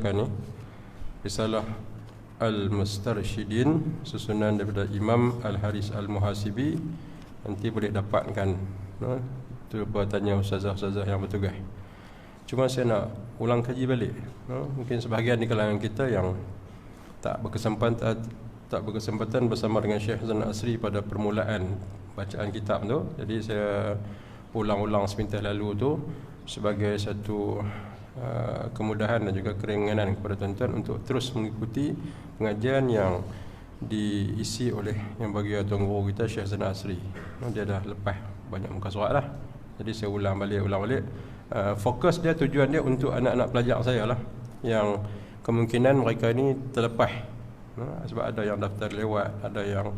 membacakan ni Risalah Al-Mustarsyidin, susunan daripada Imam Al-Haris Al-Muhasibi. Nanti boleh dapatkan, tu lupa tanya ustazah-ustazah yang bertugas. Cuma saya nak ulang kaji balik. Mungkin sebahagian di kalangan kita yang tak berkesempatan bersama dengan Syekh Hasan Asri pada permulaan bacaan kitab tu. Jadi saya ulang-ulang sepintas lalu tu sebagai satu kemudahan dan juga keringanan kepada tuan-tuan untuk terus mengikuti pengajian yang diisi oleh yang bagi tuan guru kita Syekh Hasan Asri. Dia dah lepas banyak muka surat lah. Jadi saya ulang balik. Fokus dia, tujuan dia untuk anak-anak pelajar saya lah, yang kemungkinan mereka ini terlepas. Sebab ada yang daftar lewat, ada yang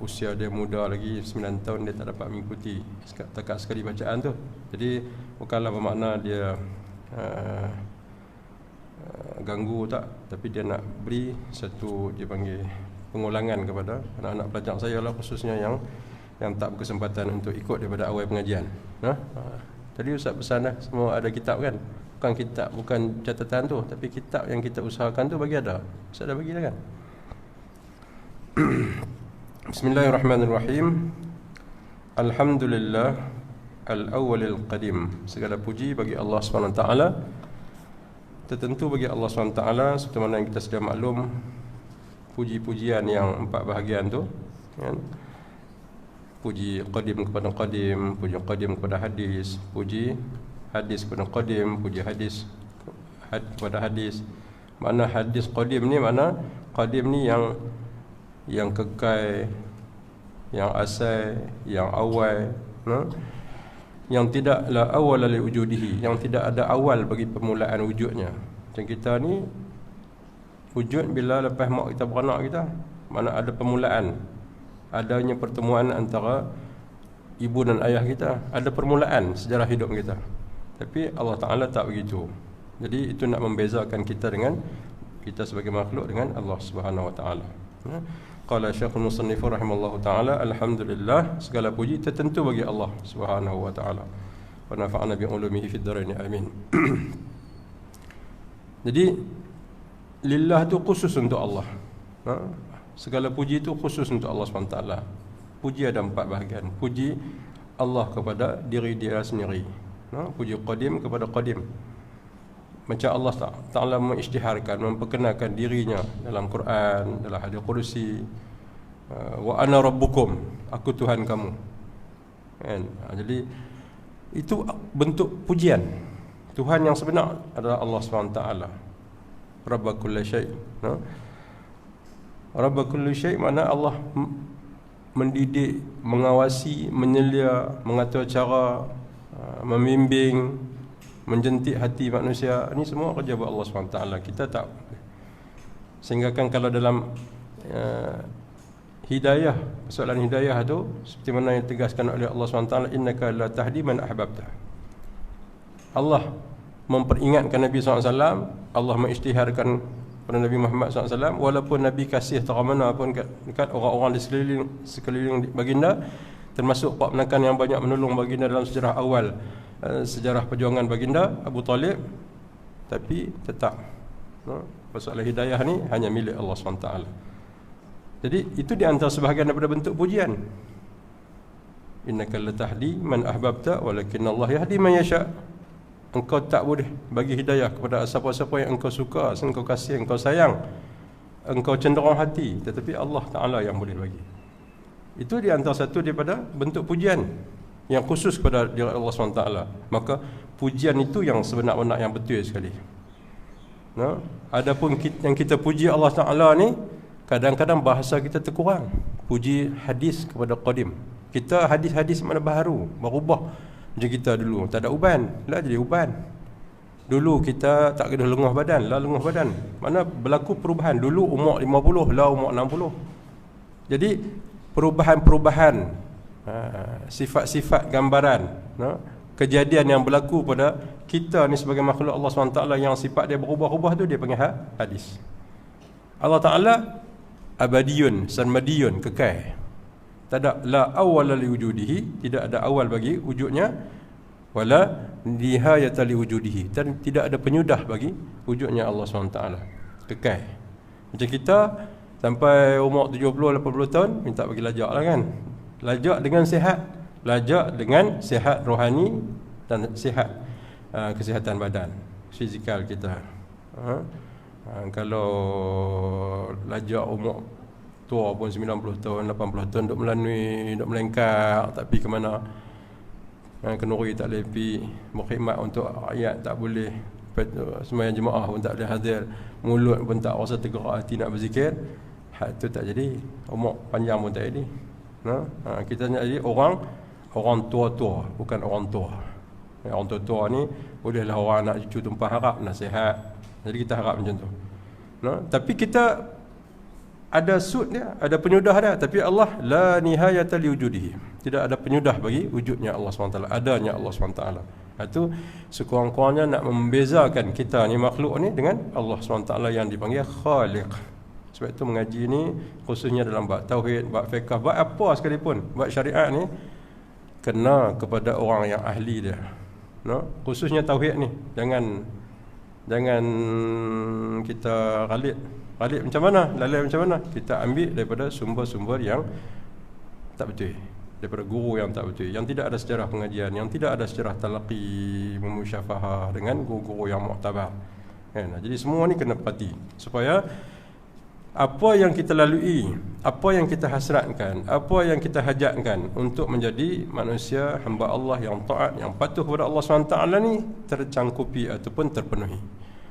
usia dia muda lagi, 9 tahun dia tak dapat mengikuti takat sekali bacaan tu. Jadi bukanlah bermakna dia ganggu tak, tapi dia nak beri satu, dia panggil pengulangan kepada anak-anak pelajar saya lah, khususnya yang tak berkesempatan untuk ikut daripada awal pengajian. Tadi Ustaz pesan dah, semua ada kitab kan? Bukan kitab, bukan catatan tu, tapi kitab yang kita usahakan tu bagi ada. Ustaz dah bagi dah kan? Bismillahirrahmanirrahim. Alhamdulillah al-awwalil qadim. Segala puji bagi Allah SWT. Tertentu bagi Allah SWT, seperti mana yang kita sudah maklum, puji-pujian yang 4 bahagian tu, kan? Puji qadim kepada qadim, puji qadim kepada hadis, puji hadis kepada qadim, puji hadis kepada hadis. Mana hadis qadim ni, mana qadim ni yang kekal, yang asal, yang awal, yang tidak la awal li wujudihi, yang tidak ada awal bagi permulaan wujudnya. Macam kita ni wujud bila lepas mak kita beranak kita, mana ada permulaan, adanya pertemuan antara ibu dan ayah kita, ada permulaan sejarah hidup kita. Tapi Allah Ta'ala tak begitu. Jadi itu nak membezakan kita dengan, kita sebagai makhluk dengan Allah Subhanahu Wa Ta'ala. Qala Syekhul Musannif rahimallahu ta'ala, alhamdulillah, segala puji tertentu bagi Allah Subhanahu Wa Ta'ala. Wa nafa'ana bi ulumihi fid dharain, amin. Jadi lillah tu khusus untuk Allah. Segala puji itu khusus untuk Allah SWT. Puji ada 4 bahagian. Puji Allah kepada diri dia sendiri, puji qadim kepada qadim. Macam Allah Ta'ala mengisytiharkan, memperkenalkan dirinya dalam Quran, dalam hadis kursi, wa ana rabbukum, aku Tuhan kamu, kan? Jadi itu bentuk pujian. Tuhan yang sebenar adalah Allah SWT, Rabb kulli syai'. Rabb kulli syai' makna Allah mendidik, mengawasi, menyelia, mengatur cara, membimbing, menjentik hati manusia. Ini semua kerja buat Allah SWT. Kita tak. Sehingga kan kalau dalam hidayah, persoalan hidayah tu, seperti mana yang tegaskan oleh Allah SWT, innaka la tahdi man ahbabta. Allah memperingatkan Nabi SAW, Allah mengisytiharkan pada Nabi Muhammad SAW, walaupun Nabi kasih teramana pun dekat orang-orang di sekeliling baginda, termasuk Pak Menakan yang banyak menolong baginda dalam sejarah awal, sejarah perjuangan baginda Abu Talib, tapi tetap masalah hidayah ni hanya milik Allah SWT. Jadi itu di antara sebahagian daripada bentuk pujian. Innaka latahdi man ahbabta walakin Allah yahdi man yasha. Engkau tak boleh bagi hidayah kepada siapa-siapa yang engkau suka, engkau kasih, engkau sayang, engkau cenderung hati, tetapi Allah Ta'ala yang boleh bagi. Itu di antara satu daripada bentuk pujian yang khusus kepada diri Allah SWT. Maka pujian itu yang sebenar-benar yang betul sekali. Adapun yang kita puji Allah Ta'ala ni, kadang-kadang bahasa kita terkurang. Puji hadis kepada qadim. Kita hadis-hadis mana baru, berubah. Macam kita dulu tak ada uban, lah jadi uban. Dulu kita tak kena lengah badan, lah lengah badan. Mana berlaku perubahan. Dulu umur 50, lah umur 60. Jadi perubahan-perubahan, sifat-sifat gambaran, kejadian yang berlaku pada kita ni sebagai makhluk Allah SWT yang sifat dia berubah-ubah tu dia panggil hadis. Allah Ta'ala abadiyun, sarmadiyun, kekal. Tak ada la awal li wujudihi, tidak ada awal bagi wujudnya. wala nihayata liwujudihi, dan tidak ada penyudah bagi wujudnya Allah SWT. Kekal. Macam kita sampai umur 70-80 tahun minta bagi lajak lah kan. Lajak dengan sihat, lajak dengan sihat rohani dan sihat kesihatan badan fizikal kita. Kalau lajak umur tua pun 90 tahun, 80 tahun duk melanui, duk melengkak, tak pergi ke mana, kenuri tak boleh pergi, berkhidmat untuk rakyat tak boleh, sembahyang jemaah pun tak boleh hadir, mulut pun tak rasa tergerak hati nak berzikir, hak tu tak jadi, umur panjang pun tak jadi. Kita nak jadi orang tua-tua, bukan orang tua. Orang tua-tua ni bolehlah orang nak cucu tumpah harap nasihat. Jadi kita harap macam tu. Tapi kita ada sud dia, ada penyudah dia, tapi Allah la nihayata liwujudihi. Tidak ada penyudah bagi wujudnya Allah SWT, adanya Allah SWT. Itu sekurang-kurangnya nak membezakan kita ni makhluk ni dengan Allah SWT yang dipanggil Khaliq. Sebab itu mengaji ni khususnya dalam bab tauhid, bab fiqh, bab apa sekalipun, bab syariat ni kena kepada orang yang ahli dia. Khususnya tauhid ni jangan kita ghalib macam mana, lalai macam mana. Kita ambil daripada sumber-sumber yang tak betul, daripada guru yang tak betul, yang tidak ada sejarah pengajian, yang tidak ada sejarah talaqi memusyafahah dengan guru-guru yang muktabar. Jadi semua ni kena perhati supaya apa yang kita lalui, apa yang kita hasratkan, apa yang kita hajatkan untuk menjadi manusia hamba Allah yang taat, yang patuh kepada Allah SWT ni tercangkupi ataupun terpenuhi.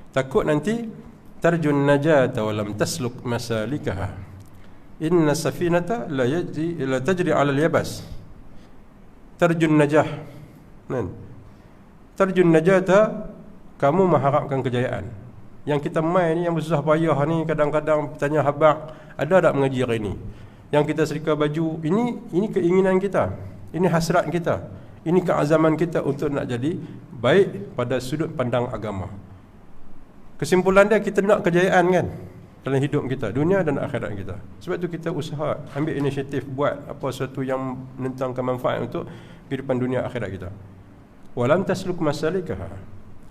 Takut nanti tarjun najata wa lam tasluk masalikaha, inna safinata la tajri ala al-yabas. Tarjun najah, tarjun najata, kamu mengharapkan kejayaan. Yang kita main ni, yang bersusah payah ni, kadang-kadang tanya habaq, ada tak mengaji hari ni? Yang kita serika baju, ini keinginan kita, ini hasrat kita, ini keazaman kita untuk nak jadi baik pada sudut pandang agama. Kesimpulan dia, kita nak kejayaan kan dalam hidup kita, dunia dan akhirat kita. Sebab tu kita usaha ambil inisiatif buat apa sesuatu yang menentangkan manfaat untuk kehidupan dunia akhirat kita. Walam tasluk masalikaha.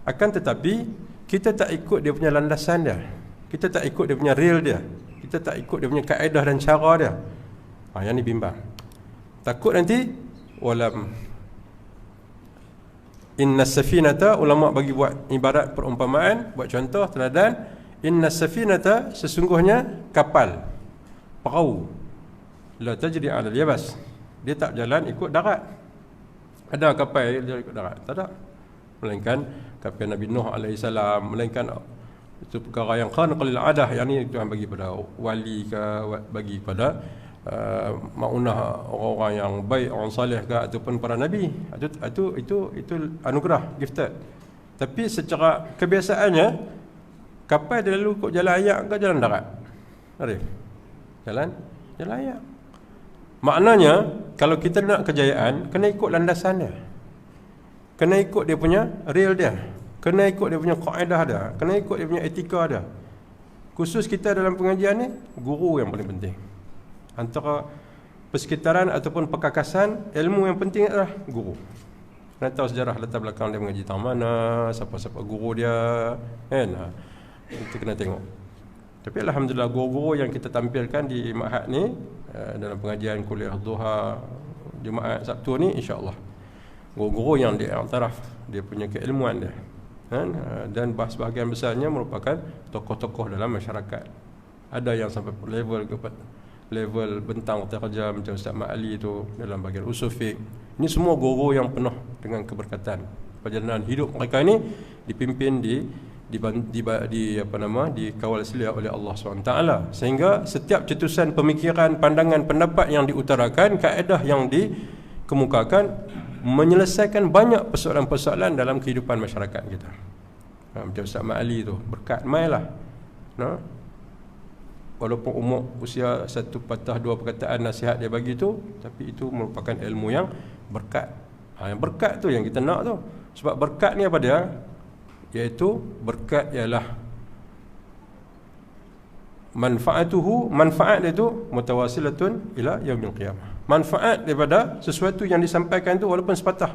Akan tetapi kita tak ikut dia punya landasan dia, kita tak ikut dia punya real dia, kita tak ikut dia punya kaedah dan cara dia. Yang ni bimbang. Takut nanti walam inna safinata, ulama bagi buat ibarat perumpamaan, buat contoh teladan. Inna safinata, sesungguhnya kapal, perahu, la tajri 'ala al-yabas, dia tak jalan ikut darat. Ada kapal dia ikut darat? Tak ada. Melainkan kapal Nabi Nuh AS, melainkan itu perkara yang khanqal adah, yang ni Tuhan bagi pada wali ke, bagi pada maunah orang-orang yang baik, orang saleh ke, ataupun para nabi. Itu anugerah, gifted. Tapi secara kebiasaannya kapal dia lalu ikut jalan ayak ke jalan darat? Arif? Jalan ayak. Maknanya kalau kita nak kejayaan, kena ikut landasan dia, kena ikut dia punya real dia, kena ikut dia punya kaedah dia, kena ikut dia punya etika dia. Khusus kita dalam pengajian ni, guru yang paling penting. Antara persekitaran ataupun perkakasan, ilmu yang penting adalah guru. Kena tahu sejarah latar belakang dia mengaji tang mana, siapa-siapa guru dia, kan? Itu kena tengok. Tapi alhamdulillah guru-guru yang kita tampilkan di Ma'had ni, dalam pengajian kuliah duha Jumaat Sabtu ni, insya-Allah guru-guru yang diiktiraf dia punya keilmuan dia, kan? Dan sebahagian besarnya merupakan tokoh-tokoh dalam masyarakat. Ada yang sampai level bentang terjam macam Ustaz Mak Ali tu dalam bahagian usul fiqh. Ini semua guru yang penuh dengan keberkatan. Perjalanan hidup mereka ini dipimpin dikawal selia oleh Allah SWT, sehingga setiap cetusan pemikiran, pandangan, pendapat yang diutarakan, kaedah yang dikemukakan menyelesaikan banyak persoalan-persoalan dalam kehidupan masyarakat kita. Macam Ustaz Mak Ali tu, berkat mailah. Walaupun umur usia satu patah dua perkataan nasihat dia bagi tu, tapi itu merupakan ilmu yang berkat. Yang berkat tu yang kita nak tu. Sebab berkat ni apa dia? Iaitu berkat ialah manfaat dia tu mutawasilatun ila yaumil qiyamah. Manfaat daripada sesuatu yang disampaikan tu walaupun sepatah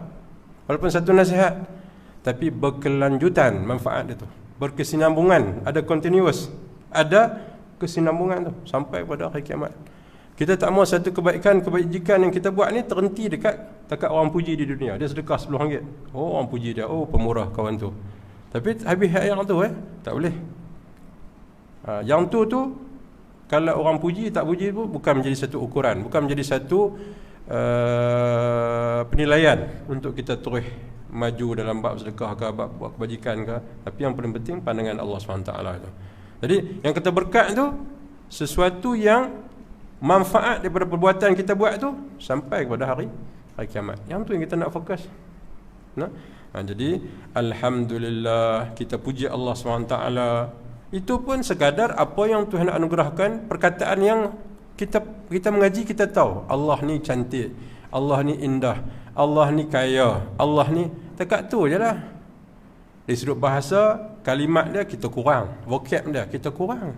Walaupun satu nasihat, tapi berkelanjutan manfaat dia tu. Berkesinambungan, ada continuous, ada kesinambungan tu sampai pada hari kiamat. Kita tak mau satu kebajikan yang kita buat ni terhenti dekat orang puji di dunia. Dia sedekah RM10. Oh, orang puji dia. Oh, pemurah kawan tu. Tapi habis yang tu tak boleh. Yang tu kalau orang puji tak puji pun bukan menjadi satu ukuran, bukan menjadi satu penilaian untuk kita terus maju dalam bab sedekah ke, bab buat kebajikan ke. Tapi yang paling penting pandangan Allah SWT tu. Jadi yang kita berkat tu sesuatu yang manfaat daripada perbuatan kita buat tu sampai kepada hari kiamat. Yang tu yang kita nak fokus. Jadi alhamdulillah, kita puji Allah SWT. Itu pun sekadar apa yang Tuhan anugerahkan, perkataan yang kita mengaji, kita tahu Allah ni cantik, Allah ni indah, Allah ni kaya, Allah ni, dekat tu je lah. Dari sudut bahasa, kalimat dia kita kurang, vocab dia kita kurang.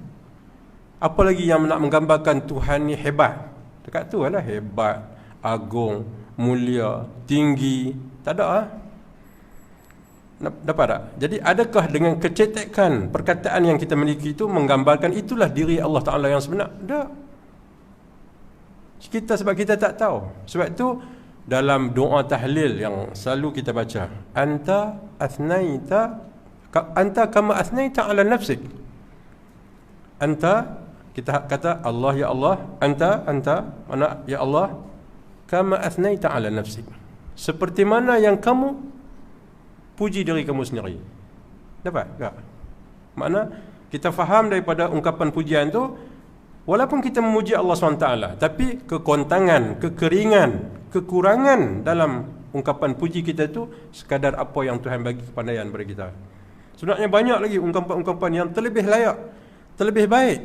Apa lagi yang nak menggambarkan Tuhan ni hebat? Dekat tu lah, hebat, agung, mulia, tinggi. Tak ada lah. Dapat tak? Jadi adakah dengan kecetekan perkataan yang kita miliki itu menggambarkan itulah diri Allah Ta'ala yang sebenar? Tak. Sebab kita tak tahu. Sebab itu dalam doa tahlil yang selalu kita baca, anta kama athnaita ala nafsik. Anta, kita kata Allah, ya Allah, anta mana ya Allah, kama athnaita ala nafsik, seperti mana yang kamu puji diri kamu sendiri. Dapat tak? Makna kita faham daripada ungkapan pujian tu, walaupun kita memuji Allah SWT, tapi kekontangan, kekeringan, kekurangan dalam ungkapan puji kita tu sekadar apa yang Tuhan bagi kepandaian kepada kita. Sebenarnya banyak lagi ungkapan-ungkapan yang terlebih layak, terlebih baik,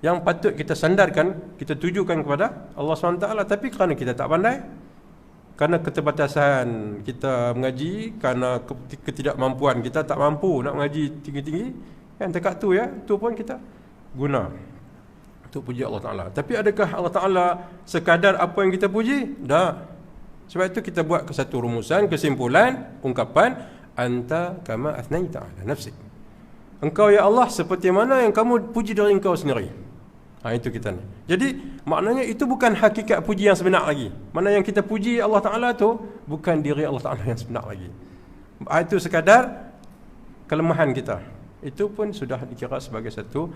yang patut kita sandarkan, kita tujukan kepada Allah SWT. Tapi kerana kita tak pandai, kerana keterbatasan kita mengaji, kerana ketidakmampuan kita tak mampu nak mengaji tinggi-tinggi, kan, dekat tu ya, tu pun kita guna untuk puji Allah Ta'ala. Tapi adakah Allah Ta'ala sekadar apa yang kita puji? Tak. Sebab itu kita buat ke satu rumusan, kesimpulan, ungkapan, anta kama athnaita ala nafsik. Engkau ya Allah seperti mana yang kamu puji diri engkau sendiri. Itu kita ni. Jadi maknanya itu bukan hakikat puji yang sebenar lagi. Mana yang kita puji Allah Ta'ala tu bukan diri Allah Ta'ala yang sebenar lagi. Itu sekadar kelemahan kita. Itu pun sudah dikira sebagai satu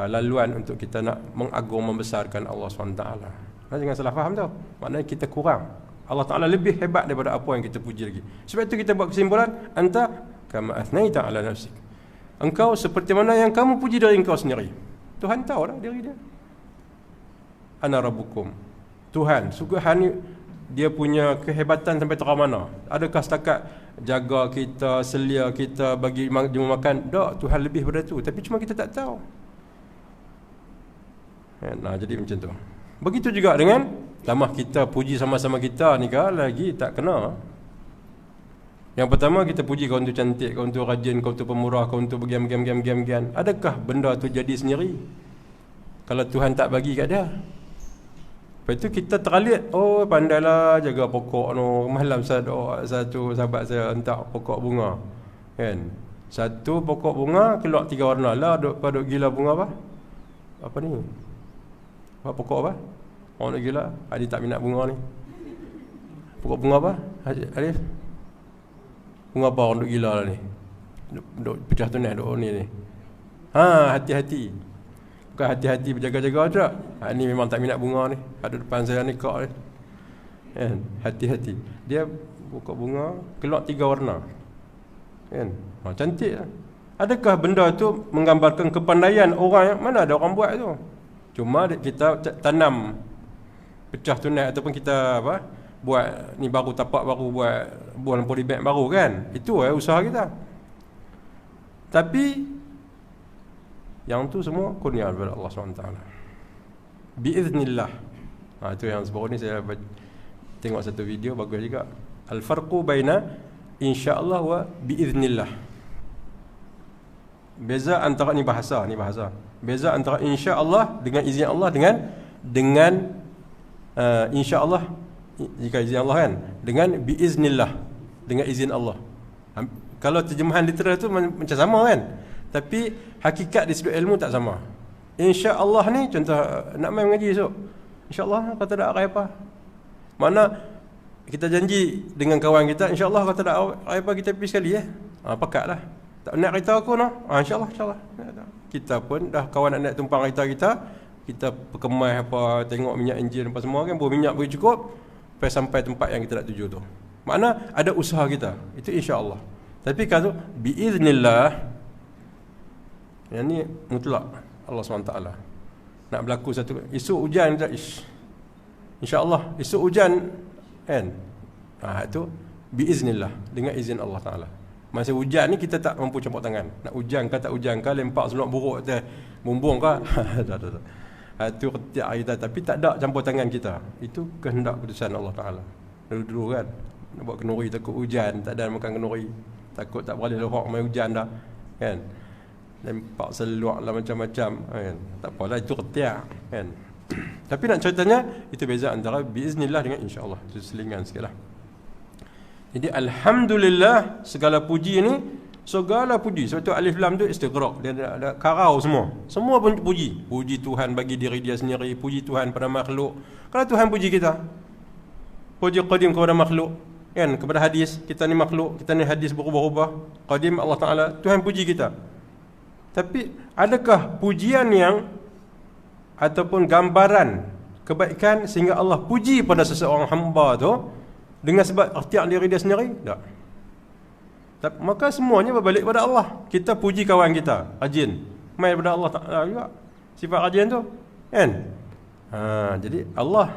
laluan untuk kita nak mengagung membesarkan Allah SWT. Jangan salah faham tau. Maknanya kita kurang. Allah Ta'ala lebih hebat daripada apa yang kita puji lagi. Sebab itu kita buat kesimpulan, anta kama athnaita ala nafsik. Engkau seperti mana yang kamu puji diri engkau sendiri. Tuhan tahu dah diri dia. Ana rabbukum. Tuhan, Tuhan dia punya kehebatan sampai terang mana? Adakah setakat jaga kita, selia kita, bagi jemu makan? Tak, Tuhan lebih daripada tu. Tapi cuma kita tak tahu. Nah, jadi macam tu. Begitu juga dengan tamah kita puji sama-sama kita ni kan lagi tak kena. Yang pertama kita puji kau tu cantik, kau tu rajin, kau tu pemurah, kau tu bagian. Adakah benda tu jadi sendiri kalau Tuhan tak bagi kat dia? Lepas tu kita teralit, oh pandailah jaga pokok tu. Malam satu sahabat saya hentak pokok bunga, kan, satu pokok bunga keluar 3 warna lah. Duk gila bunga apa? Apa ni? Apa pokok apa? Orang nak gila, Adi tak minat bunga ni. Pokok bunga apa? Alif? Bunga apa orang duk gila lah ni? Duk pecah tunai duk ni. Hati-hati. Bukan hati-hati berjaga-jaga tak? Ni memang tak minat bunga ni. Ada depan saya ni kak ni. Hati-hati. Dia pokok bunga keluar 3 warna. Kan? Cantik lah. Adakah benda tu menggambarkan kepandaian orang yang mana ada orang buat tu? Cuma kita tanam pecah tunai ataupun kita buat ni baru, tapak baru, buat polybag baru kan. Itu usaha kita. Tapi yang tu semua kurnia daripada Allah SWT. Biiznillah. Itu yang sebelum ni saya tengok satu video bagus juga. Al-farqu baina insya-Allah wa biiznillah. Beza antara ni bahasa. Beza antara insya-Allah dengan izin Allah dengan insya-Allah jika izin Allah kan, dengan biiznillah, dengan izin Allah. Kalau terjemahan literal tu macam sama kan, tapi hakikat di sudut ilmu tak sama. Insya-Allah ni contoh nak main mengaji esok, insya-Allah kata tak arai apa. Mana kita janji dengan kawan kita, insya-Allah kata tak arai apa kita pergi sekali pakatlah. Tak nak kereta aku no. Insya-Allah, insya-Allah. Kita pun dah kawan nak naik tumpang kereta kita perkemas apa, tengok minyak enjin apa semua kan, minyak beri cukup sampai tempat yang kita nak tuju tu. Makna ada usaha kita. Itu insya-Allah. Tapi kalau biiznillah, yang ni mutlak Allah SWT. Nak berlaku satu esok hujan tak, insya-Allah esok hujan kan. Itu biiznillah, dengan izin Allah Taala. Masa hujan ni kita tak mampu campur tangan. Nak hujan ke tak hujan ke, lempak seluar buruk atas bumbung ke. Tak. Itu ketiak kita, tapi tak ada campur tangan kita. Itu kehendak keputusan Allah Taala. Dulu kan nak buat kenduri takut hujan, tak ada makan kenduri. Takut tak boleh lohak main hujan dah. Kan? Lempak seluar lah macam-macam kan. Tak apalah, itu ketiak kan. Tapi nak ceritanya itu beza antara biiznillah dengan insya-Allah. Itu selingan sikitlah. Jadi alhamdulillah, segala puji ni, segala puji. Sebab tu alif lam tu istighraq, dia ada karau semua. Semua pun puji. Puji Tuhan bagi diri dia sendiri, puji Tuhan pada makhluk. Kalau Tuhan puji kita, puji qadim kepada makhluk, kan, kepada hadis, kita ni makhluk, kita ni hadis berubah-ubah. Qadim Allah Taala, Tuhan puji kita. Tapi adakah pujian yang ataupun gambaran kebaikan sehingga Allah puji pada seseorang hamba tu dengan sebab ikhtiar diri dia sendiri? Tak. Maka semuanya berbalik pada Allah. Kita puji kawan kita, rajin, mai daripada Allah Taala juga sifat rajin tu, kan? Jadi Allah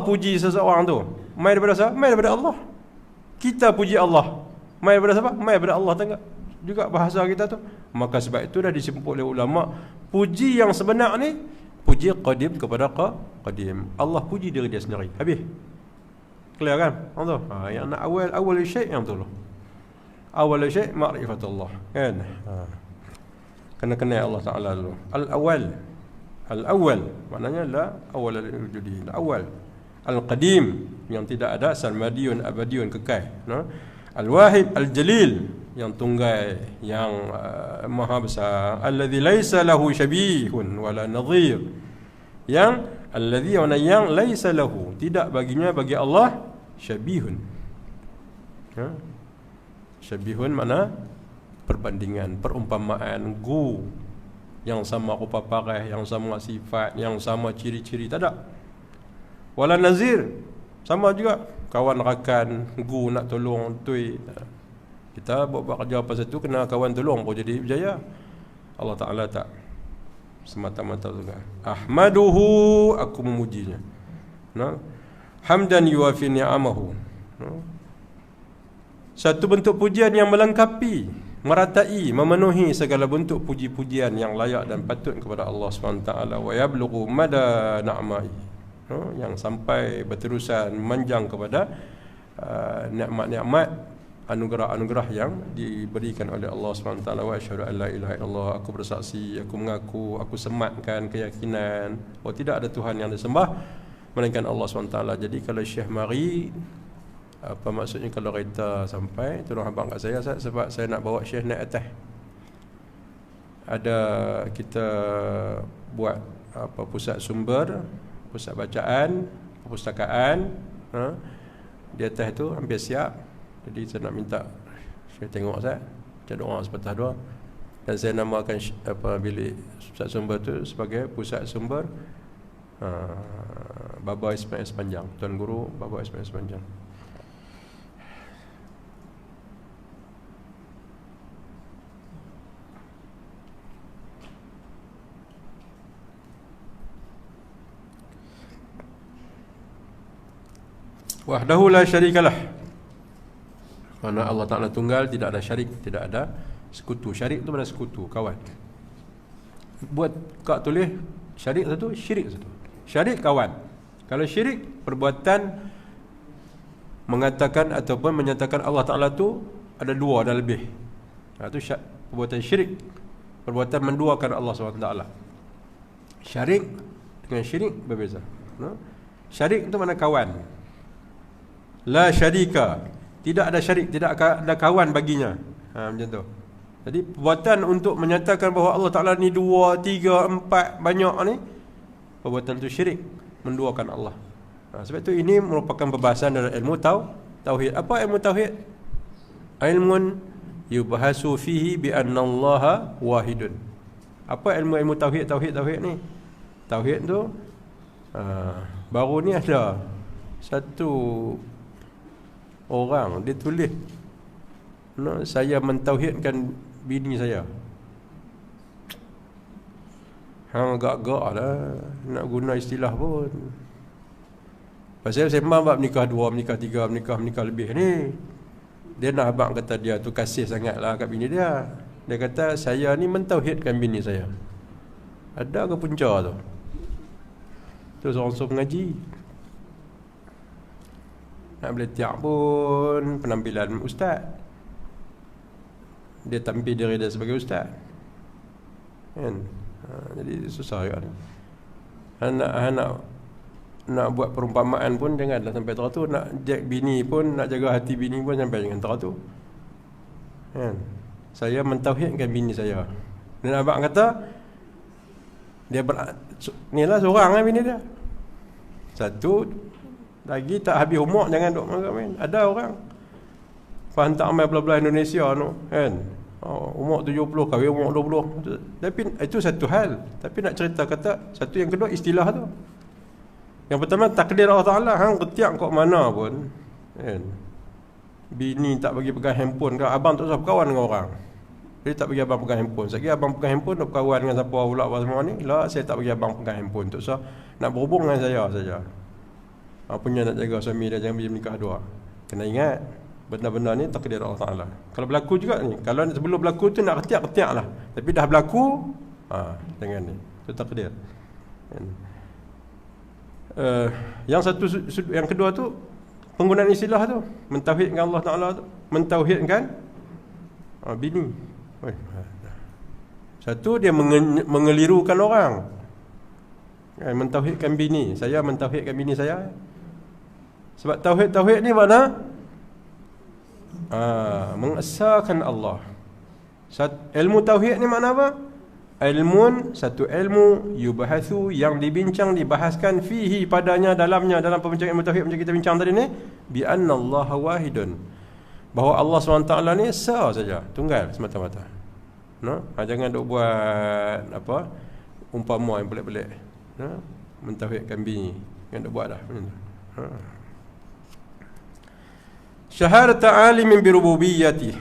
puji seseorang tu, mai daripada siapa? Mai daripada Allah. Kita puji Allah, mai daripada siapa? Mai daripada Allah juga bahasa kita tu. Maka sebab itu dah disimpul oleh ulama, puji yang sebenar ni puji qadim kepada qadim. Allah puji diri dia sendiri. Habis. Clear kan? Allah. Yang nak awal syai' yang tu loh. Awal syai' ma'rifatullah. Kan? Kena kenal Allah Taala dulu. Al-awwal maknanya la awal al-wujudi. Al-awwal. Al-qadim yang tidak ada, sarmadiyun abadiyun, kekal. Al-wahid al-jalil yang tunggal, yang maha besar. Alladzi laisa lahu syabihun wala nadhir. Yang alladzi yang laisa lahu, tidak baginya, bagi Allah, syabihun. Syabihun makna perbandingan, perumpamaan, yang sama rupa parah, yang sama sifat, yang sama ciri-ciri, tak ada. Wala nazir, sama juga kawan rakan, nak tolong tui. Kita buat kerja apa satu, kena kawan tolong pun jadi berjaya. Allah Ta'ala tak semata-mata juga. Ahmaduhu, aku memujinya. Hamdan yuwafi ni'amahu. Satu bentuk pujian yang melengkapi, meratai, memenuhi segala bentuk puji-pujian yang layak dan patut kepada Allah SWT. Wa yablughu mada na'mai, yang sampai berterusan memanjang kepada nikmat-nikmat, anugerah-anugerah yang diberikan oleh Allah SWT. Wa asyhadu an la ilaha illallah, aku bersaksi, aku mengaku, aku sematkan keyakinan bahawa tidak ada Tuhan yang disembah melainkan Allah SWT. Jadi kalau Syekh mari, apa maksudnya kalau kereta sampai, tolong abang kat saya, sebab saya nak bawa Syekh naik atas. Ada kita buat pusat sumber, pusat bacaan, perpustakaan, di atas tu hampir siap. Jadi saya nak minta Syekh tengok saya, doa sepatah doa, dan saya namakan bilik pusat sumber tu sebagai pusat sumber Baba Ismail Sepanjang, Tuan Guru Baba Ismail Sepanjang. Wahdahu la syarikalah, kerana Allah Ta'ala tunggal, tidak ada syarik, tidak ada sekutu. Syarik tu mana sekutu, kawan. Buat kak tulis syarik satu, syirik satu. Syarik kawan. Kalau syirik, perbuatan mengatakan ataupun menyatakan Allah Ta'ala tu ada dua dan lebih. Itu perbuatan syirik, perbuatan menduakan Allah SWT. Syarik dengan syirik berbeza. Syarik itu mana kawan. La syarika, Tidak ada syarik, tidak ada kawan baginya. Macam tu. Jadi perbuatan untuk menyatakan bahawa Allah Ta'ala ni 2, 3, 4 banyak ni, perbuatan itu syirik, menduakan Allah. Sebab itu ini merupakan perbahasan dalam ilmu tauhid. Apa ilmu tauhid? Ilmun yubhasu fihi bi anna Allah wahidun. Apa ilmu tauhid ni? Tauhid tu baru ni ada satu orang dia tulis, saya mentauhidkan bini saya. Hang agak-agak lah nak guna istilah pun. Pasal sembang bab nikah 2, nikah 3, nikah lebih ni. Dia nak abang kata dia tu kasih sangat lah kat bini dia. Dia kata saya ni mentauhidkan bini saya. Ada ke punca tu? Tu seorang mengaji. Nak boleh tiap pun penampilan ustaz. Dia tampil diri dia sebagai ustaz. Kan? Jadi susah juga ni. Nak buat perumpamaan pun janganlah sampai teratur. Nak jaga bini pun, nak jaga hati bini pun sampai jangan teratur. Kan? Saya mentauhidkan bini saya. Dan abang kata dia ni lah seorang lah bini dia. Satu lagi tak habis umur jangan duk main. Ada orang hantar mai belah-belah Indonesia tu kan. Umur 70 kahwin umur 20. Tapi itu satu hal. Tapi nak cerita kata satu yang kedua istilah tu. Yang pertama takdir Allah Taala, hang ketiak kok mana pun kan. Bini tak bagi pegang handphone ke, abang tak usah berkawan dengan orang. Dia tak bagi abang pegang handphone. Sekali abang pegang handphone nak berkawan dengan siapa pula apa semua ni. Lah saya tak bagi abang pegang handphone. Tak usah nak berhubung dengan saya saja. Punya nak jaga suami dia jangan pergi menikah dua. Kena ingat benda-benda ni takdir Allah Taala. Kalau berlaku juga ni, kalau sebelum berlaku tu nak ketiak-ketiak lah. Tapi dah berlaku, jangan ni. Itu takdir. Yang satu yang kedua tu penggunaan istilah tu, mentauhidkan Allah Taala tu, mentauhidkan bini. Satu dia mengelirukan orang. Mentauhidkan bini. Saya mentauhidkan bini saya. Sebab tauhid ni mana? Mengesahkan Allah. Ilmu tauhid ni makna apa? Ilmun, satu ilmu yubahathu, yang dibincang, dibahaskan fihi, padanya, dalamnya, dalam pembincangan ilmu tauhid macam kita bincang tadi ni, bi anna Allah wahidun, bahawa Allah SWT ni esa saja, tunggal semata-mata. Jangan duk buat apa umpama yang pelik-pelik. Mentauhidkan bini, jangan duk buat dah. Syahadat alimin birububiyyati,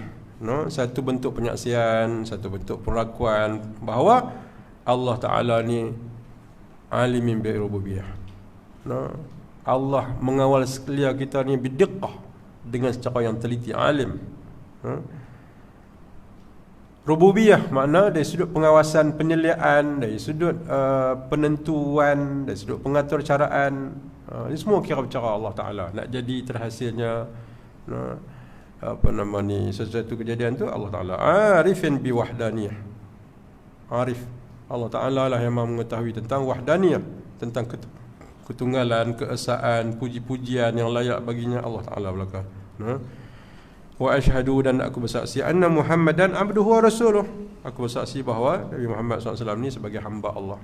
satu bentuk penyaksian, satu bentuk pengakuan bahawa Allah Ta'ala ni alimin birububiyyah. Allah mengawal sekalian kita ni bidiqqah, dengan secara yang teliti, alim. Rububiyah makna dari sudut pengawasan, penyeliaan, dari sudut penentuan, dari sudut pengatur caraan. Ini semua kira bicara Allah Ta'ala. Nak jadi terhasilnya sesuatu kejadian tu Allah Ta'ala arifin bi wahdaniyah. Arif Allah Ta'ala lah yang mengetahui tentang wahdaniyah, tentang ketunggalan, keesaan, puji-pujian yang layak baginya Allah Ta'ala belaka. Wa asyhadu, dan aku bersaksi, anna Muhammadan abduhu wa rasuluh, aku bersaksi bahawa Nabi Muhammad SAW ni sebagai hamba Allah.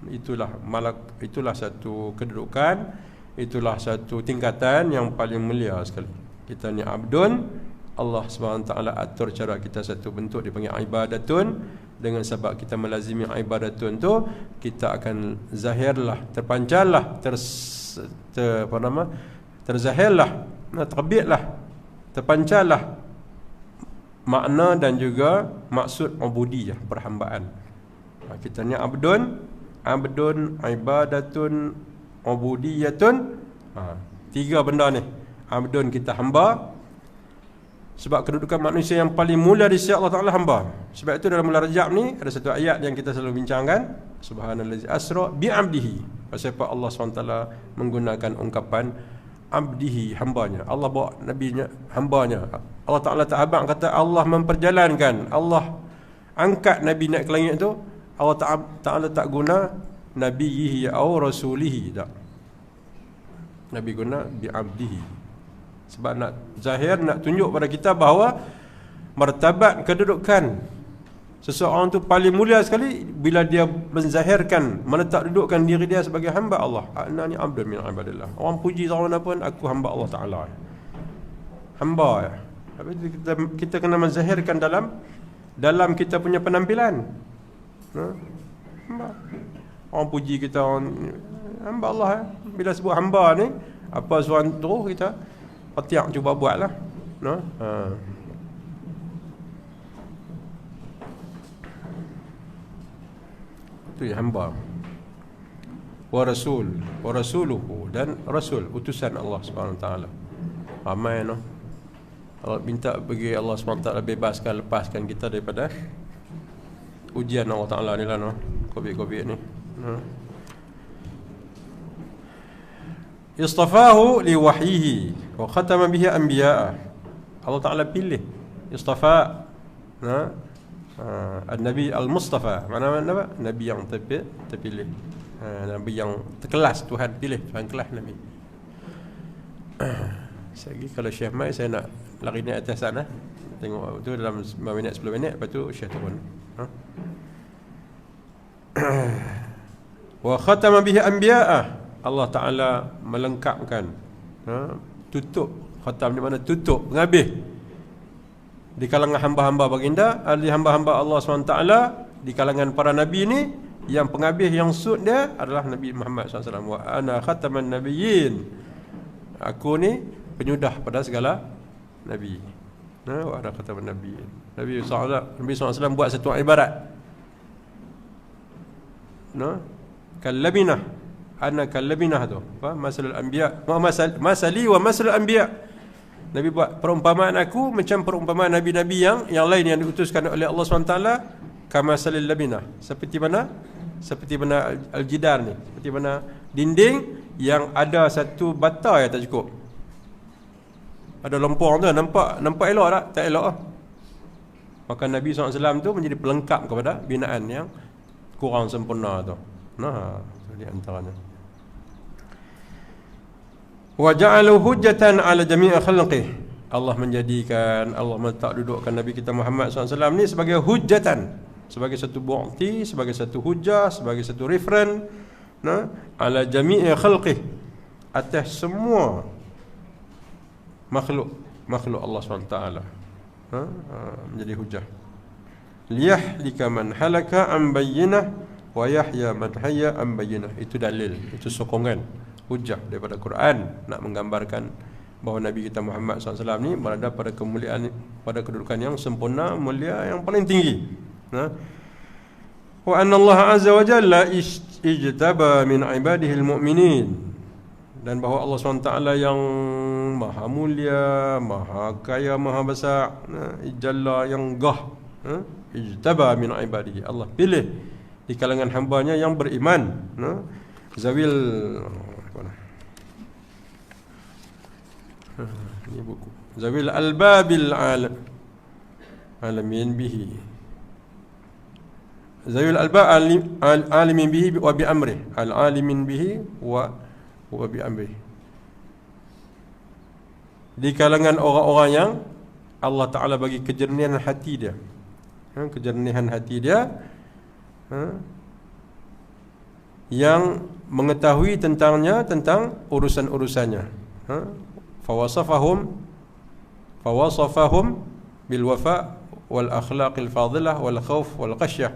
Itulah satu kedudukan, itulah satu tingkatan yang paling mulia sekali. Kita ni abdun, Allah SWT atur cara kita satu bentuk dipanggil ibadatun. Dengan sebab kita melazimi ibadatun tu, kita akan zahirlah, terpancarlah, terzahirlah, terbitlah, terpancarlah makna dan juga maksud ubudiyah, perhambaan. Kita ni abdun, ibadatun, ubudiyatun. Tiga benda ni. Abdun, kita hamba. Sebab kedudukan manusia yang paling mulia di sisi Allah Ta'ala hamba. Sebab itu dalam bulan Rajab ni ada satu ayat yang kita selalu bincangkan, subhanallazi asra bi'abdihi. Pasal apa Allah SWT menggunakan ungkapan abdihi, hambanya. Allah bawa nabinya hambanya. Allah Ta'ala tak abang kata Allah memperjalankan, Allah angkat Nabi naik ke langit tu. Allah Ta'ala tak guna nabiyihi atau rasulihi, tak. Nabi guna bi'abdihi. Sebab nak zahir, nak tunjuk pada kita bahawa martabat kedudukan seseorang tu paling mulia sekali bila dia menzahirkan, meletak dudukkan diri dia sebagai hamba Allah. Annani abdun min ibadillah. Orang puji orang pun, aku hamba Allah Ta'ala. Hamba ya. Habis kita kena menzahirkan dalam kita punya penampilan. Hamba. Orang puji kita, orang hamba Allah ya. Bila sebut hamba ni, apa suruh terus kita petiak cuba buatlah. Itu ya hamba. Wa rasuluhu, dan rasul, utusan Allah Subhanahu Wa Taala. Ramai Allah minta bagi Allah SWT bebaskan, lepaskan kita daripada ujian Allah Ta'ala ni lah Covid ni. Istafahu li wahyihi wa khatama bihi anbiya'a. Allah Ta'ala pilih, istafa, Nabi Al-Mustafa. Mana apa? Nabi yang terpilih, Nabi yang terkelas. Tuhan pilih, Tuhan kelas Nabi. Lagi kalau Syekh mai, saya nak lari naik atas sana, tengok tu dalam 5 minit 10 minit, lepas tu Syekh turun. Wa khatama bihi anbiya'a. Allah Ta'ala melengkapkan, tutup, khatam di mana tutup, penghabis di kalangan hamba-hamba baginda, di hamba-hamba Allah SWT, di kalangan para nabi ni, yang penghabis yang sud dia adalah Nabi Muhammad SAW. Wa ana khataman nabiyyin. Aku ni penyudah pada segala nabi. Wa ana khataman nabiyyin. Nabi SAW buat satu ibarat. Kalabinah. Ana kalabinah tu. Masalul anbiya. Masali wa masalul anbiya. Nabi buat perumpamaan aku macam perumpamaan nabi-nabi yang lain yang diutuskan oleh Allah SWT. Kamasalil labinah. Seperti mana al-jidar ni, seperti mana dinding yang ada satu bata yang tak cukup. Ada lempung tu, nampak elok tak? Tak elok lah. Maka Nabi SAW tu menjadi pelengkap kepada binaan yang kurang sempurna tu. Itu di antaranya. Wa ja'alu hujjatan 'ala jami'i khalqih. Allah menjadikan, Allah meletak dudukkan Nabi kita Muhammad SAW ni sebagai hujjatan, sebagai satu bukti, sebagai satu hujjah, sebagai satu referen, 'ala jami'i khalqih, atas semua makhluk Allah SWT, menjadi hujjah. Liyahlika man halaka an bayyinah wa yahya man hayya an bayyinah. Itu dalil, itu sokongan, hujjah daripada Quran, nak menggambarkan bahawa Nabi kita Muhammad SAW ni berada pada kemuliaan, pada kedudukan yang sempurna, mulia, yang paling tinggi. Wa anna Allah azza wa jalla ijtaba min ibadihi al-mu'minin. Dan bahawa Allah SWT yang maha mulia, maha kaya, maha besar, ijalla, yang gah, ijtaba min ibadihi. Allah pilih di kalangan hambanya yang beriman, zawil, ini buku, zawil albabil alamin bihi, zawil albab alimin bihi wa bi amrih, al-alimin bihi wa bi amrih. Di kalangan orang-orang yang Allah Ta'ala bagi kejernihan hati dia, kejernihan hati dia, yang mengetahui tentangnya, tentang urusan-urusannya. Fawasafahum bil wafa wal akhlaqil fadilah wal khauf wal khasyah.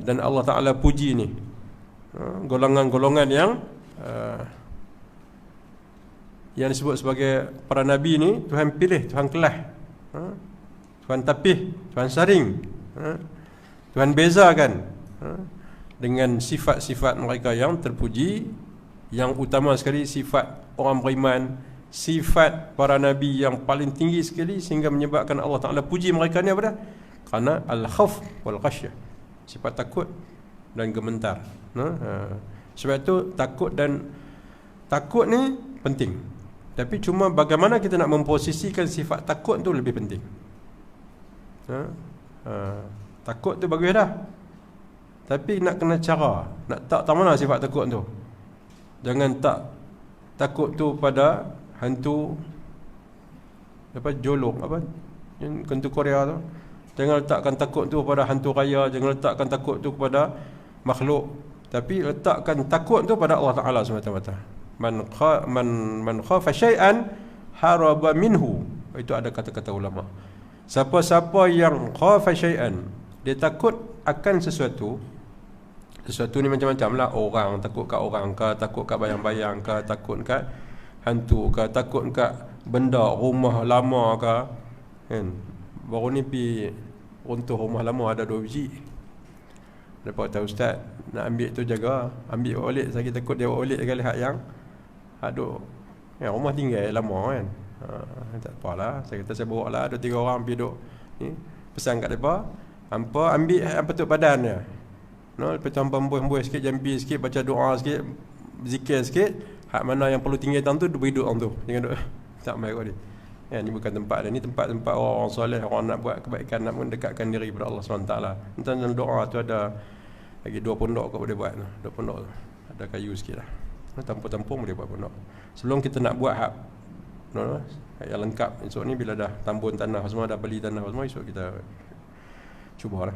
Dan Allah Ta'ala puji ni golongan-golongan yang disebut sebagai para nabi ni. Tuhan pilih, Tuhan kelas, Tuhan tapih, Tuhan saring, Tuhan bezakan dengan sifat-sifat mereka yang terpuji. Yang utama sekali sifat orang beriman, sifat para nabi yang paling tinggi sekali, sehingga menyebabkan Allah Ta'ala puji mereka ni apa dah? Kerana al-khawf wal khasyah, sifat takut dan gementar. Sebab itu takut ni penting. Tapi cuma bagaimana kita nak memposisikan sifat takut tu lebih penting. Takut tu bagus dah, tapi nak kena cara, nak tak mana sifat takut tu. Jangan tak takut tu pada hantu apa jolok apa yang hantu Korea tu. Jangan letakkan takut tu pada hantu raya, jangan letakkan takut tu kepada makhluk, tapi letakkan takut tu pada Allah Taala semata-mata. Man khafa syai'an haraba minhu. Itu ada kata-kata ulama. Siapa-siapa yang khafa syai'an, dia takut akan sesuatu. Sesuatu ni macam-macam lah. Orang, takut kat orang ke, takut kat bayang-bayang ke, takut kat hantu ke, takut kat benda rumah lama ke, kan. Baru ni pi runtuh rumah lama ada 2 biji. Dapat tahu ustaz, nak ambil tu jaga, ambil balik, saya takut dia balik kali hak yang aduh, ya, rumah tinggal lama kan. Tak apalah, saya kata saya bawa lah 2-3 orang pergi duduk ni, pesan kat mereka, hampa ambil apa tu padan dia. No, lepas tu hampa embuih sikit, jampi sikit, baca doa sikit, zikir sikit, hak mana yang perlu tinggal tang tu beri duduk orang tu. Jangan duduk tak mai kau ni. Ya, ni bukan tempat dia, ni tempat-tempat orang soleh, orang nak buat kebaikan, nak mendekatkan diri kepada Allah SWT. Entah dalam doa tu ada lagi 2 pondok kau boleh buat. 2 pondok tu ada kayu sikit lah, tampung-tampung boleh buat pondok. Sebelum kita nak buat hak yang lengkap, esok ni bila dah tambun tanah semua, dah beli tanah semua, esok kita cubalah.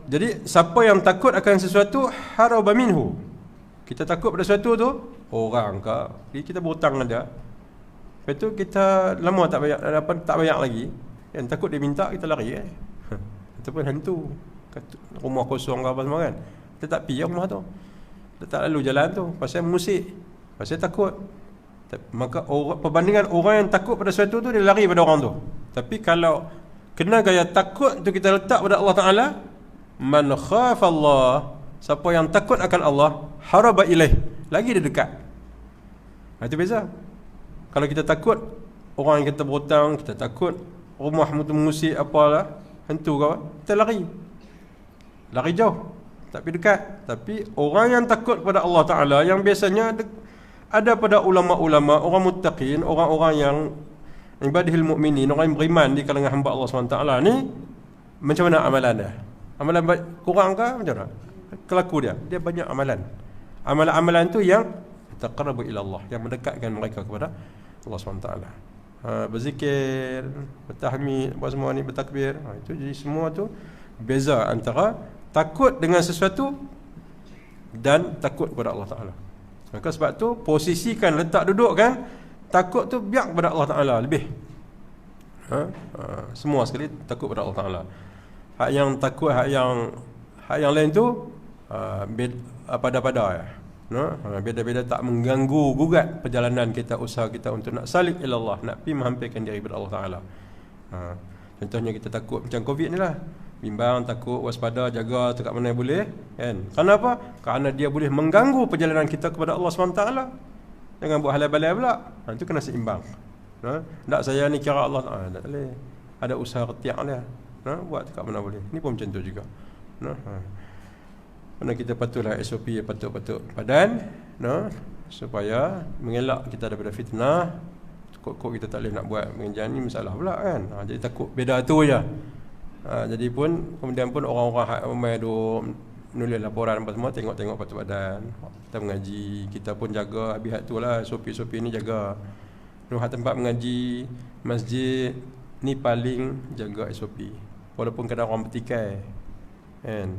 Jadi siapa yang takut akan sesuatu haraba minhu, kita takut pada sesuatu tu, orang ke, jadi kita berhutang ada. Lepas tu kita lama tak bayar lagi, yang takut dia minta, kita lari ataupun hantu, rumah kosong ke apa semua kan, kita tak pergi rumah tu, kita tak lalu jalan tu, pasal musik, pasal takut. Maka perbandingan orang yang takut pada sesuatu tu, dia lari pada orang tu. Tapi kalau kena gaya takut tu kita letak pada Allah Ta'ala, man khafa Allah, siapa yang takut akan Allah, haraba ilaih, lagi dia dekat. Itu beza. Kalau kita takut orang yang kita berhutang, kita takut rumah musik apalah, hantu ke apa, kita lari jauh, tapi dekat. Tapi orang yang takut pada Allah Ta'ala, yang biasanya ada pada ulama-ulama, orang muttaqin, orang-orang yang ibadihil mu'minin, orang yang beriman di kalangan hamba Allah SWT ni, macam mana amalan dia? Amalan kurang ke macam mana? Kelaku dia banyak amalan. Amalan-amalan tu yang taqarrabu ila Allah, yang mendekatkan mereka kepada Allah SWT. Berzikir, bertahmid, buat semua ni, bertakbir. Itu jadi semua tu beza antara takut dengan sesuatu dan takut kepada Allah Ta'ala. Maka sebab tu posisikan, letak duduk kan, takut tu biar kepada Allah Ta'ala lebih. Semua sekali takut kepada Allah Ta'ala. Hak yang takut, hak yang lain tu pada-pada ya. Beda-beda, tak mengganggu gugat perjalanan kita, usaha kita untuk nak salik ila Allah, nak pergi menghampirkan diri kepada Allah Ta'ala. Contohnya kita takut macam Covid ni lah, bimbang, takut, waspada, jaga dekat mana boleh kan. Kenapa? Kerana dia boleh mengganggu perjalanan kita kepada Allah SWT. Jangan buat halal balai pula. Itu kena seimbang. Tak saya ni kira Allah tak boleh, ada usaha ketiak dia, buat dekat mana boleh. Ni pun macam tu juga. Mana kita patutlah SOP, patut padan, supaya mengelak kita daripada fitnah. Kok kita tak boleh nak buat pengajian ni, masalah pula kan. Jadi takut beda tu je. Jadi pun kemudian pun orang-orang ramai duk nulis laporan apa semua, tengok patut badan. Kita mengaji, kita pun jaga habis tu lah, SOP ni jaga. Tempat mengaji, masjid ni paling jaga SOP. Walaupun kadang orang bertikai kan,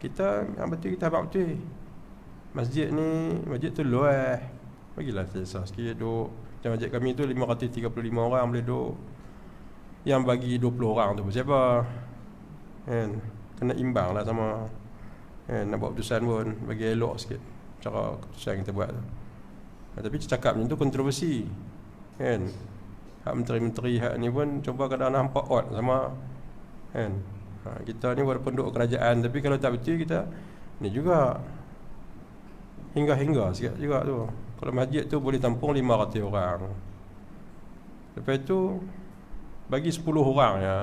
kita betul, kita habaq betul. Masjid tu luas, bagilah selesa sikit duk. Macam masjid kami tu 535 orang boleh duk. Yang bagi 20 orang tu siapa kan, kena imbang lah sama kan. Nak buat keputusan pun bagi elok sikit cara keputusan kita buat tu. Tapi cakap macam tu kontroversi kan. Hak menteri-menteri hak ni pun cuba kadang nampak odd sama kan. Kita ni walaupun duduk kerajaan, tapi kalau tak betul kita ni juga hingga sikit juga tu. Kalau masjid tu boleh tampung 500 orang, lepas tu bagi 10 orang ya,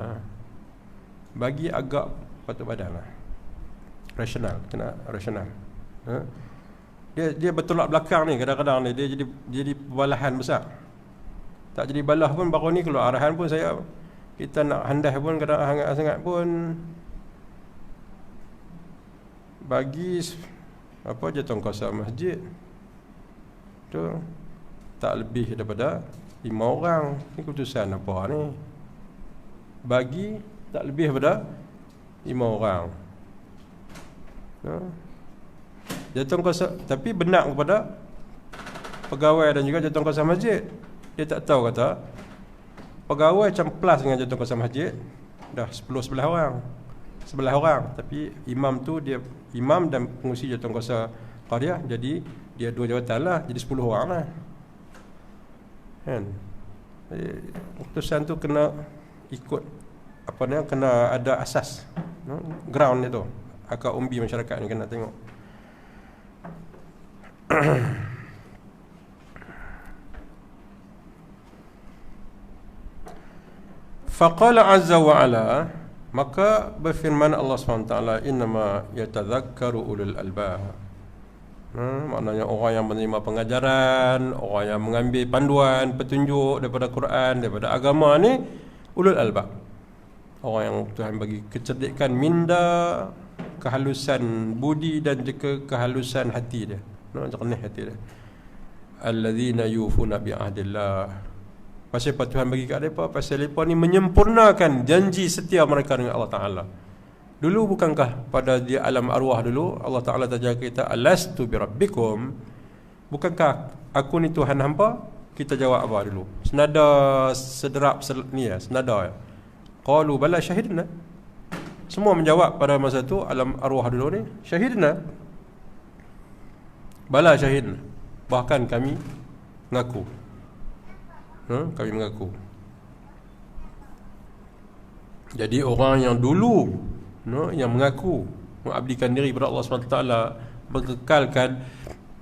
bagi agak patut badan lah, rasional, kena rasional. Dia bertolak belakang ni kadang-kadang ni, dia jadi perbalahan besar. Tak jadi balah pun, baru ni keluar arahan pun kita nak handah pun kadang sangat pun bagi apa jawatankuasa masjid tu tak lebih daripada 5 orang. Ni keputusan apa ni? Bagi tak lebih daripada 5 orang. Jawatankuasa, tapi benak kepada pegawai dan juga jawatankuasa masjid. Dia tak tahu kata pegawai macam plus dengan jawatankuasa masjid dah 11 orang. 11 orang, tapi imam tu dia imam dan pengurusi jawatankuasa qaryah, jadi dia 2 jawatan lah, jadi 10 orang lah. Kan? Keputusan tu kena ikut apa ni, kena ada asas, ground dia tu. Akar umbi masyarakat ni kena tengok. Faqala azza wa ala, maka berfirman Allah SWT, innama yatadhakkaru ulul albab. Maknanya orang yang menerima pengajaran, orang yang mengambil panduan, petunjuk daripada Quran, daripada agama ni, ulul albab. Orang yang Tuhan bagi kecerdikan minda, kehalusan budi dan juga kehalusan hati dia, jernih hati dia. Alladzina yufuna bi'ahdillah. Pasal apa Tuhan bagi kat mereka? Pasal mereka ni menyempurnakan janji setia mereka dengan Allah Ta'ala. Dulu bukankah pada di alam arwah dulu Allah Ta'ala tanya kita, alastu birabbikum, bukankah aku ni Tuhan hampa? Kita jawab apa dulu? Senada sederap ni ya, senada ya. Qalu bala syahidna. Semua menjawab pada masa tu alam arwah dulu ni, syahidna. Bala syahidna. Bahkan kami mengaku. Kami mengaku. Jadi orang yang dulu yang mengaku mengabdikan diri kepada Allah SWT, mengekalkan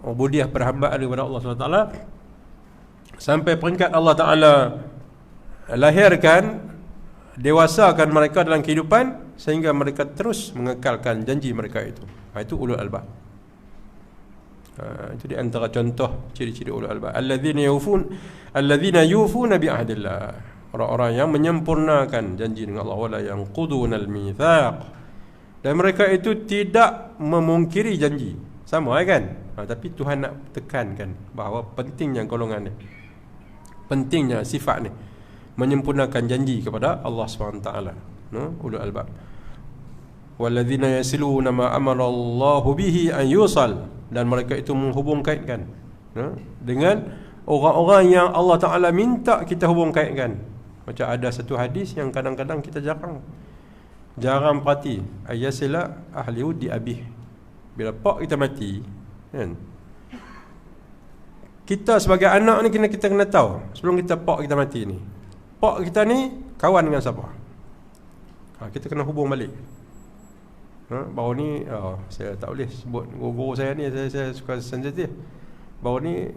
ubudiah perhambaan kepada Allah SWT, sampai peringkat Allah Ta'ala lahirkan, dewasakan mereka dalam kehidupan sehingga mereka terus mengekalkan janji mereka itu. Itu ulul albab. Itu di antara contoh ciri-ciri ulul albab. Alladzina yufuna bi'ahdillah. Orang-orang yang menyempurnakan janji dengan Allah, wala yanqudunal mitsaq. Dan mereka itu tidak memungkiri janji. Sama kan? Tapi Tuhan nak tekankan bahawa pentingnya golongan ni, pentingnya sifat ni, menyempurnakan janji kepada Allah SWT. Ulul albab. Walladzina yasiluna ma amara Allah bihi an yusal. Dan mereka itu menghubungkaitkan dengan orang-orang yang Allah Ta'ala minta kita hubungkaitkan. Macam ada satu hadis yang kadang-kadang kita jarang perhati, ayasila ahli di abih. Bila pak kita mati kan, kita sebagai anak ni kita kena tahu sebelum kita pak kita mati ni, pak kita ni kawan dengan siapa. Kita kena hubung balik. Baru ni saya tak boleh sebut guru saya ni, saya suka sensitif. Baru ni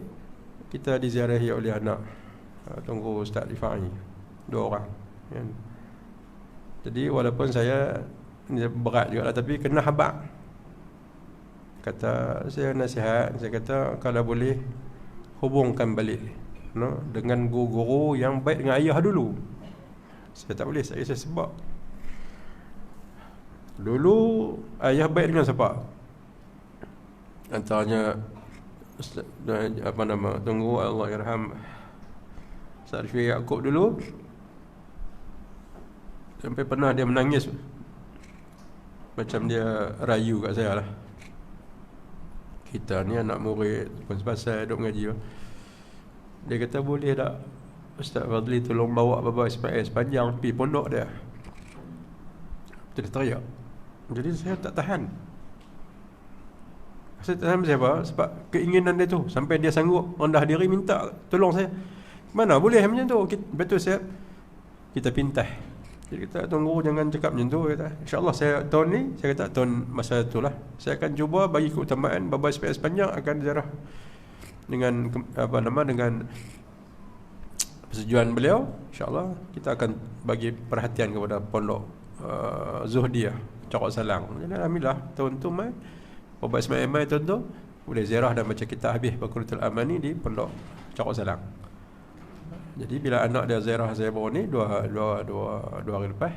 kita diziarahi oleh anak Tunggu Ustaz Rifai, 2 orang kan? Jadi walaupun saya berat juga lah, tapi kena habaq. Kata saya nasihat, saya kata kalau boleh hubungkan balik dengan guru-guru yang baik dengan ayah dulu. Saya tak boleh, saya sebab dulu ayah baik dengan siapa? Antaranya apa nama, tunggu Allah yarham, Ustaz Rifai Yaakob dulu. Sampai pernah dia menangis, macam dia rayu kat saya lah. Kita ni anak murid pasal duk mengaji. Dia kata boleh tak Ustaz Fadli tolong bawa Baba Ismail sepanjang pergi pondok dia. Dia teriak. Jadi saya tak tahan. Saya tak tahan siapa? Sebab keinginan dia tu, sampai dia sanggup rendah diri minta tolong saya. Mana boleh macam tu? Betul saya, kita pintas. Jadi kita tunggu, jangan cakap macam tu. Kata InsyaAllah saya tahun ni, saya kata tahun masa tu lah, saya akan cuba bagi keutamaan Baba Ismail sepanjang akan ziarah dengan dengan persetujuan beliau. InsyaAllah kita akan bagi perhatian kepada pondok Zuhdiyah Cakap Salang. Jadi alhamdulillah tahun tu mai Baba Ismail mai tahun tu boleh ziarah dan baca kitab habis Baqaratul Amani di pondok Cakap Salang. Jadi bila anak dia ziarah saya baru ni dua hari lepas,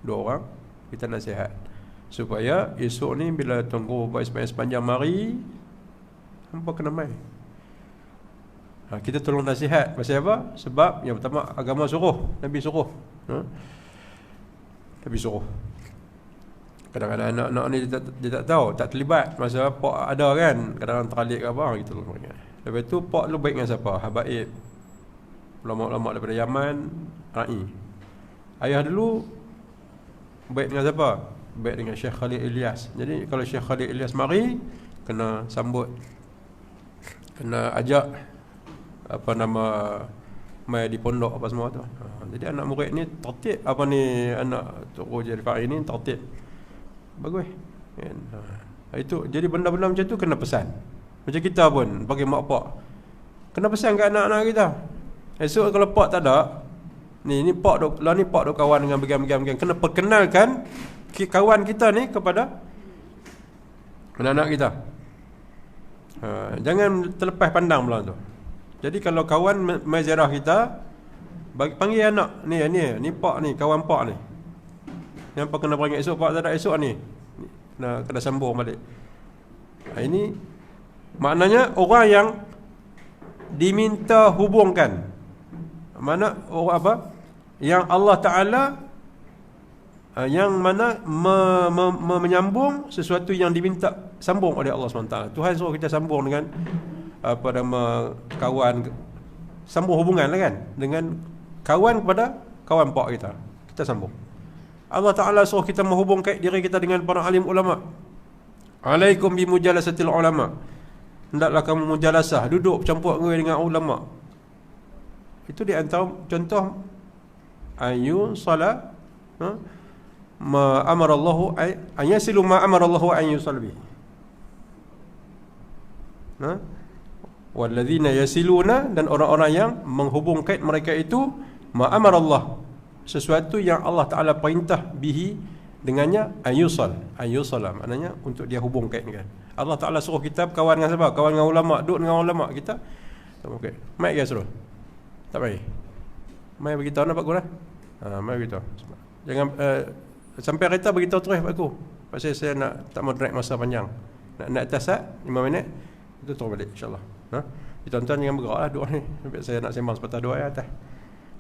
2 orang, kita nasihat supaya esok ni bila tunggu buat sepanjang mari, hampa kena mai. Kita tolong nasihat. Pasal apa? Sebab yang pertama agama suruh, Nabi suruh. Nabi suruh. Kadang-kadang anak-anak ni dia tak tahu, tak terlibat. Masa pak ada kan, kadang-kadang teralik ke apa gitu. Lepas tu pak lu baik dengan siapa? Habaib, ulama-ulama daripada Yaman, Ra'i. Ayah dulu baik dengan siapa? Baik dengan Syekh Khalid Ilyas. Jadi kalau Syekh Khalid Ilyas mari, kena sambut, kena ajak apa nama, mai di pondok apa semua tu. Jadi anak murid ni tertib, apa ni anak Tok Roja Rifai ni tertib. Bagus kan? Itu jadi benda-benda macam tu kena pesan. Macam kita pun bagi mak pak, kena pesan kat anak-anak kita. Esok kalau pak tak ada, ni pak dok lah, ni pak dok kawan dengan bagian-bagian, kena perkenalkan kawan kita ni kepada anak-anak kita. Jangan terlepas pandang pula tu. Jadi kalau kawan mai ziarah kita, panggil anak ni pak ni, kawan pak ni. Yang pak kena panggil esok, pak tak ada esok ni. Kena sambung balik. Ini maknanya orang yang diminta hubungkan. Mana orang apa? Yang Allah Taala yang mana menyambung sesuatu yang diminta sambung oleh Allah SWT. Tuhan suruh kita sambung dengan apa nama kawan, sambung hubungan lah kan, dengan kawan kepada kawan pak kita. Kita sambung. Allah Ta'ala suruh kita menghubungkan diri kita dengan para alim ulama. Alaikum bimujalasatil ulama. Hendaklah kamu mujalasah, duduk bercampur dengan ulama. Itu di antara contoh ayu salat ma amarallahu an yasilu ma amarallahu an yusalli. Walladzina yasiluna, dan orang-orang yang menghubungkan mereka itu ma amarallah, sesuatu yang Allah Ta'ala perintah bihi, dengannya ayusal, maknanya untuk dia hubungkan kan. Allah Ta'ala suruh kita kawan dengan siapa? Kawan dengan ulama, duduk dengan ulama. Kita okey, mai ke suruh? Tak mai. Mai beritahu nak bagus lah. Mai beritahu. Jangan sampai kereta beritahu terus aku. Pasal saya nak tak mau drag masa panjang. Nak atas 5 minit itu terus balik insya-Allah. Tuan-tuan jangan bergerak lah duduk ni. Sampai saya nak sembang sepatah dua ayat atas.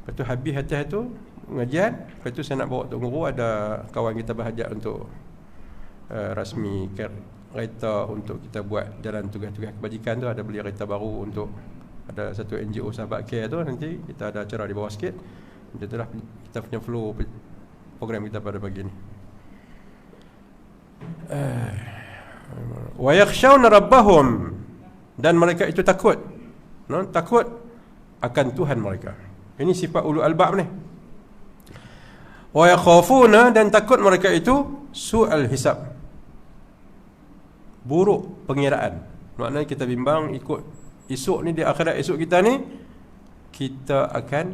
Lepas tu habis atas tu pengajian. Lepas tu saya nak bawa Tok Guru, ada kawan kita berhajat untuk rasmi kereta untuk kita buat jalan tugas-tugas kebajikan tu. Ada beli kereta baru untuk, ada satu NGO sahabat care tu. Nanti kita ada acara di bawah sikit. Macam tu lah kita punya flow program kita pada pagi ni. Wa yakhshawna rabbahum, dan mereka itu takut, takut akan Tuhan mereka. Ini sifat ulul albab ni. Wa yakhafuna, dan takut mereka itu su'al hisab, buruk pengiraan. Maknanya kita bimbang ikut esok ni, di akhirat esok kita ni, kita akan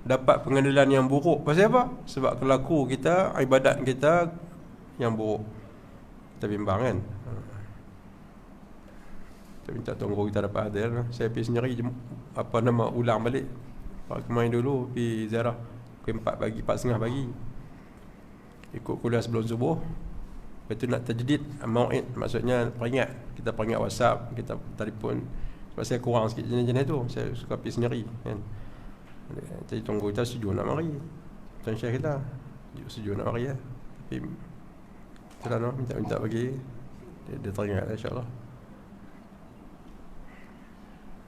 dapat pengadilan yang buruk. Pasal apa? Sebab kelaku kita, ibadat kita yang buruk. Kita bimbang kan. Kita minta tunggu kita dapat hadir. Saya pergi sendiri apa nama ulang balik. Pak kemarin dulu pergi ziarah pukul 4 pagi, 4.30 pagi. Ikut kuliah sebelum subuh. Lepas tu nak tajdid mau'id, maksudnya peringat. Kita peringat WhatsApp, kita telefon. Sebab saya kurang sikit jenis-jenis tu. Saya suka pergi sendiri kan. Jadi tunggu kita setuju nak mari. Tuan Syekh kita setuju nak mari lah. Tapi kita nak minta bagi dia teringat lah insya-Allah.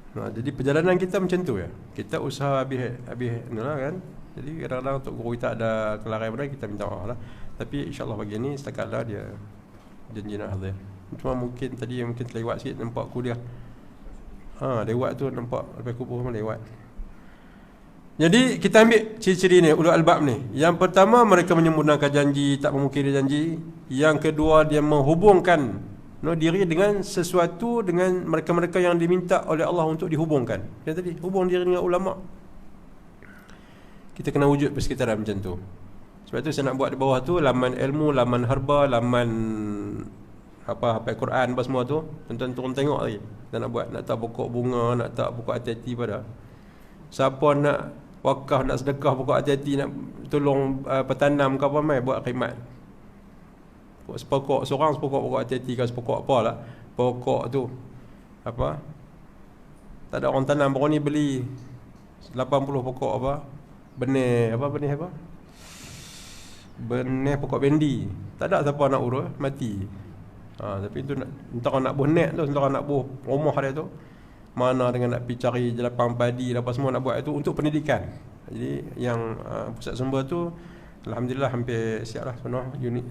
Jadi perjalanan kita macam tu ya. Kita usaha habis inilah kan. Jadi kadang-kadang untuk guru kita ada kelarahan benda, kita minta maaf lah. Tapi insya-Allah pagi ni setakatlah dia janji nak hadir. Cuma mungkin tadi mungkin terlewat sikit nampak kuliah. Lewat tu nampak lepas kubur pun lewat. Jadi kita ambil ciri-ciri ni ulul albab ni. Yang pertama, mereka menyempurnakan janji, tak memungkiri janji. Yang kedua, dia menghubungkan diri dengan sesuatu, dengan mereka-mereka yang diminta oleh Allah untuk dihubungkan. Yang tadi, hubung diri dengan ulama. Kita kena wujud persekitaran macam tu. Sebab tu saya nak buat di bawah tu laman ilmu, laman harba, laman hafal Quran apa semua tu. Tuan-tuan turun tengok lagi. Dan nak buat, nak tak pokok bunga, nak tak pokok hati-hati pada. Siapa nak wakaf, nak sedekah pokok hati-hati, nak tolong petanam ke apa mai, buat khidmat. sepokok seorang, sepokok hati-hati ke sepokok apalah. Pokok tu apa? Tak ada orang tanam, baru ni beli 80 pokok apa? Benih apa? Benih pokok bendi. Tak ada siapa nak urus, mati. Tapi tu entah nak buh net tu, entah nak buh rumah dia tu. Mana dengan nak pergi cari lapang padi, apa semua nak buat itu untuk pendidikan. Jadi yang pusat sumber tu alhamdulillah hampir siap lah penuh.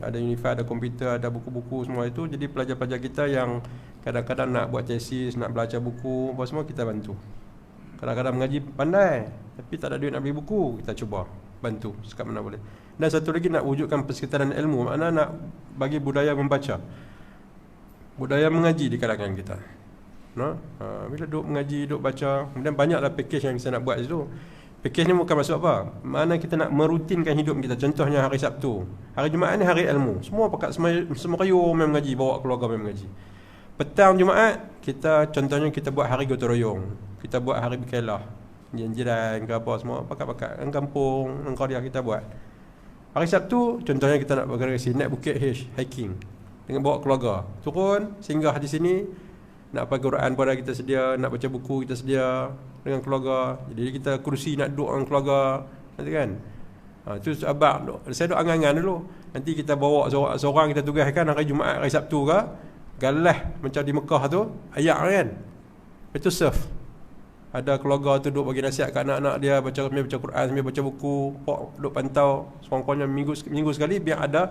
Ada Unify, ada komputer, ada buku-buku semua itu. Jadi pelajar-pelajar kita yang kadang-kadang nak buat tesis, nak belajar buku, apa semua kita bantu. Kadang-kadang mengaji pandai tapi tak ada duit nak beli buku, kita cuba bantu sekat mana boleh. Dan satu lagi nak wujudkan persekitaran ilmu, makna nak bagi budaya membaca, budaya mengaji di kalangan kita. Bila duk mengaji, duk baca, kemudian banyaklah package yang kita nak buat situ. Package ni bukan maksud apa, mana kita nak merutinkan hidup kita. Contohnya hari Sabtu, hari Jumaat ni hari ilmu, semua pakat semua kayu main mengaji, bawa keluarga main mengaji. Petang Jumaat kita contohnya kita buat hari gotong royong, kita buat hari berkelah, jiran ke apa semua pakat-pakat kampung engkau dia kita buat. Hari Sabtu contohnya kita nak bergerak naik Bukit hiking dengan bawa keluarga, turun singgah di sini, nak pakai Quran pada kita sedia, nak baca buku kita sedia dengan keluarga. Jadi kita kursi nak duduk dengan keluarga nanti kan. Itu abang saya duk angan-angan dulu. Nanti kita bawa seorang kita tugaskan hari Jumaat, hari Sabtu ke, galah macam di Mekah tu, ayak kan. Itu surf. Ada keluarga tu duk bagi nasihat kat anak-anak dia, baca Quran, sambil baca buku, duk pantau sekurang-kurangnya minggu sekali biar ada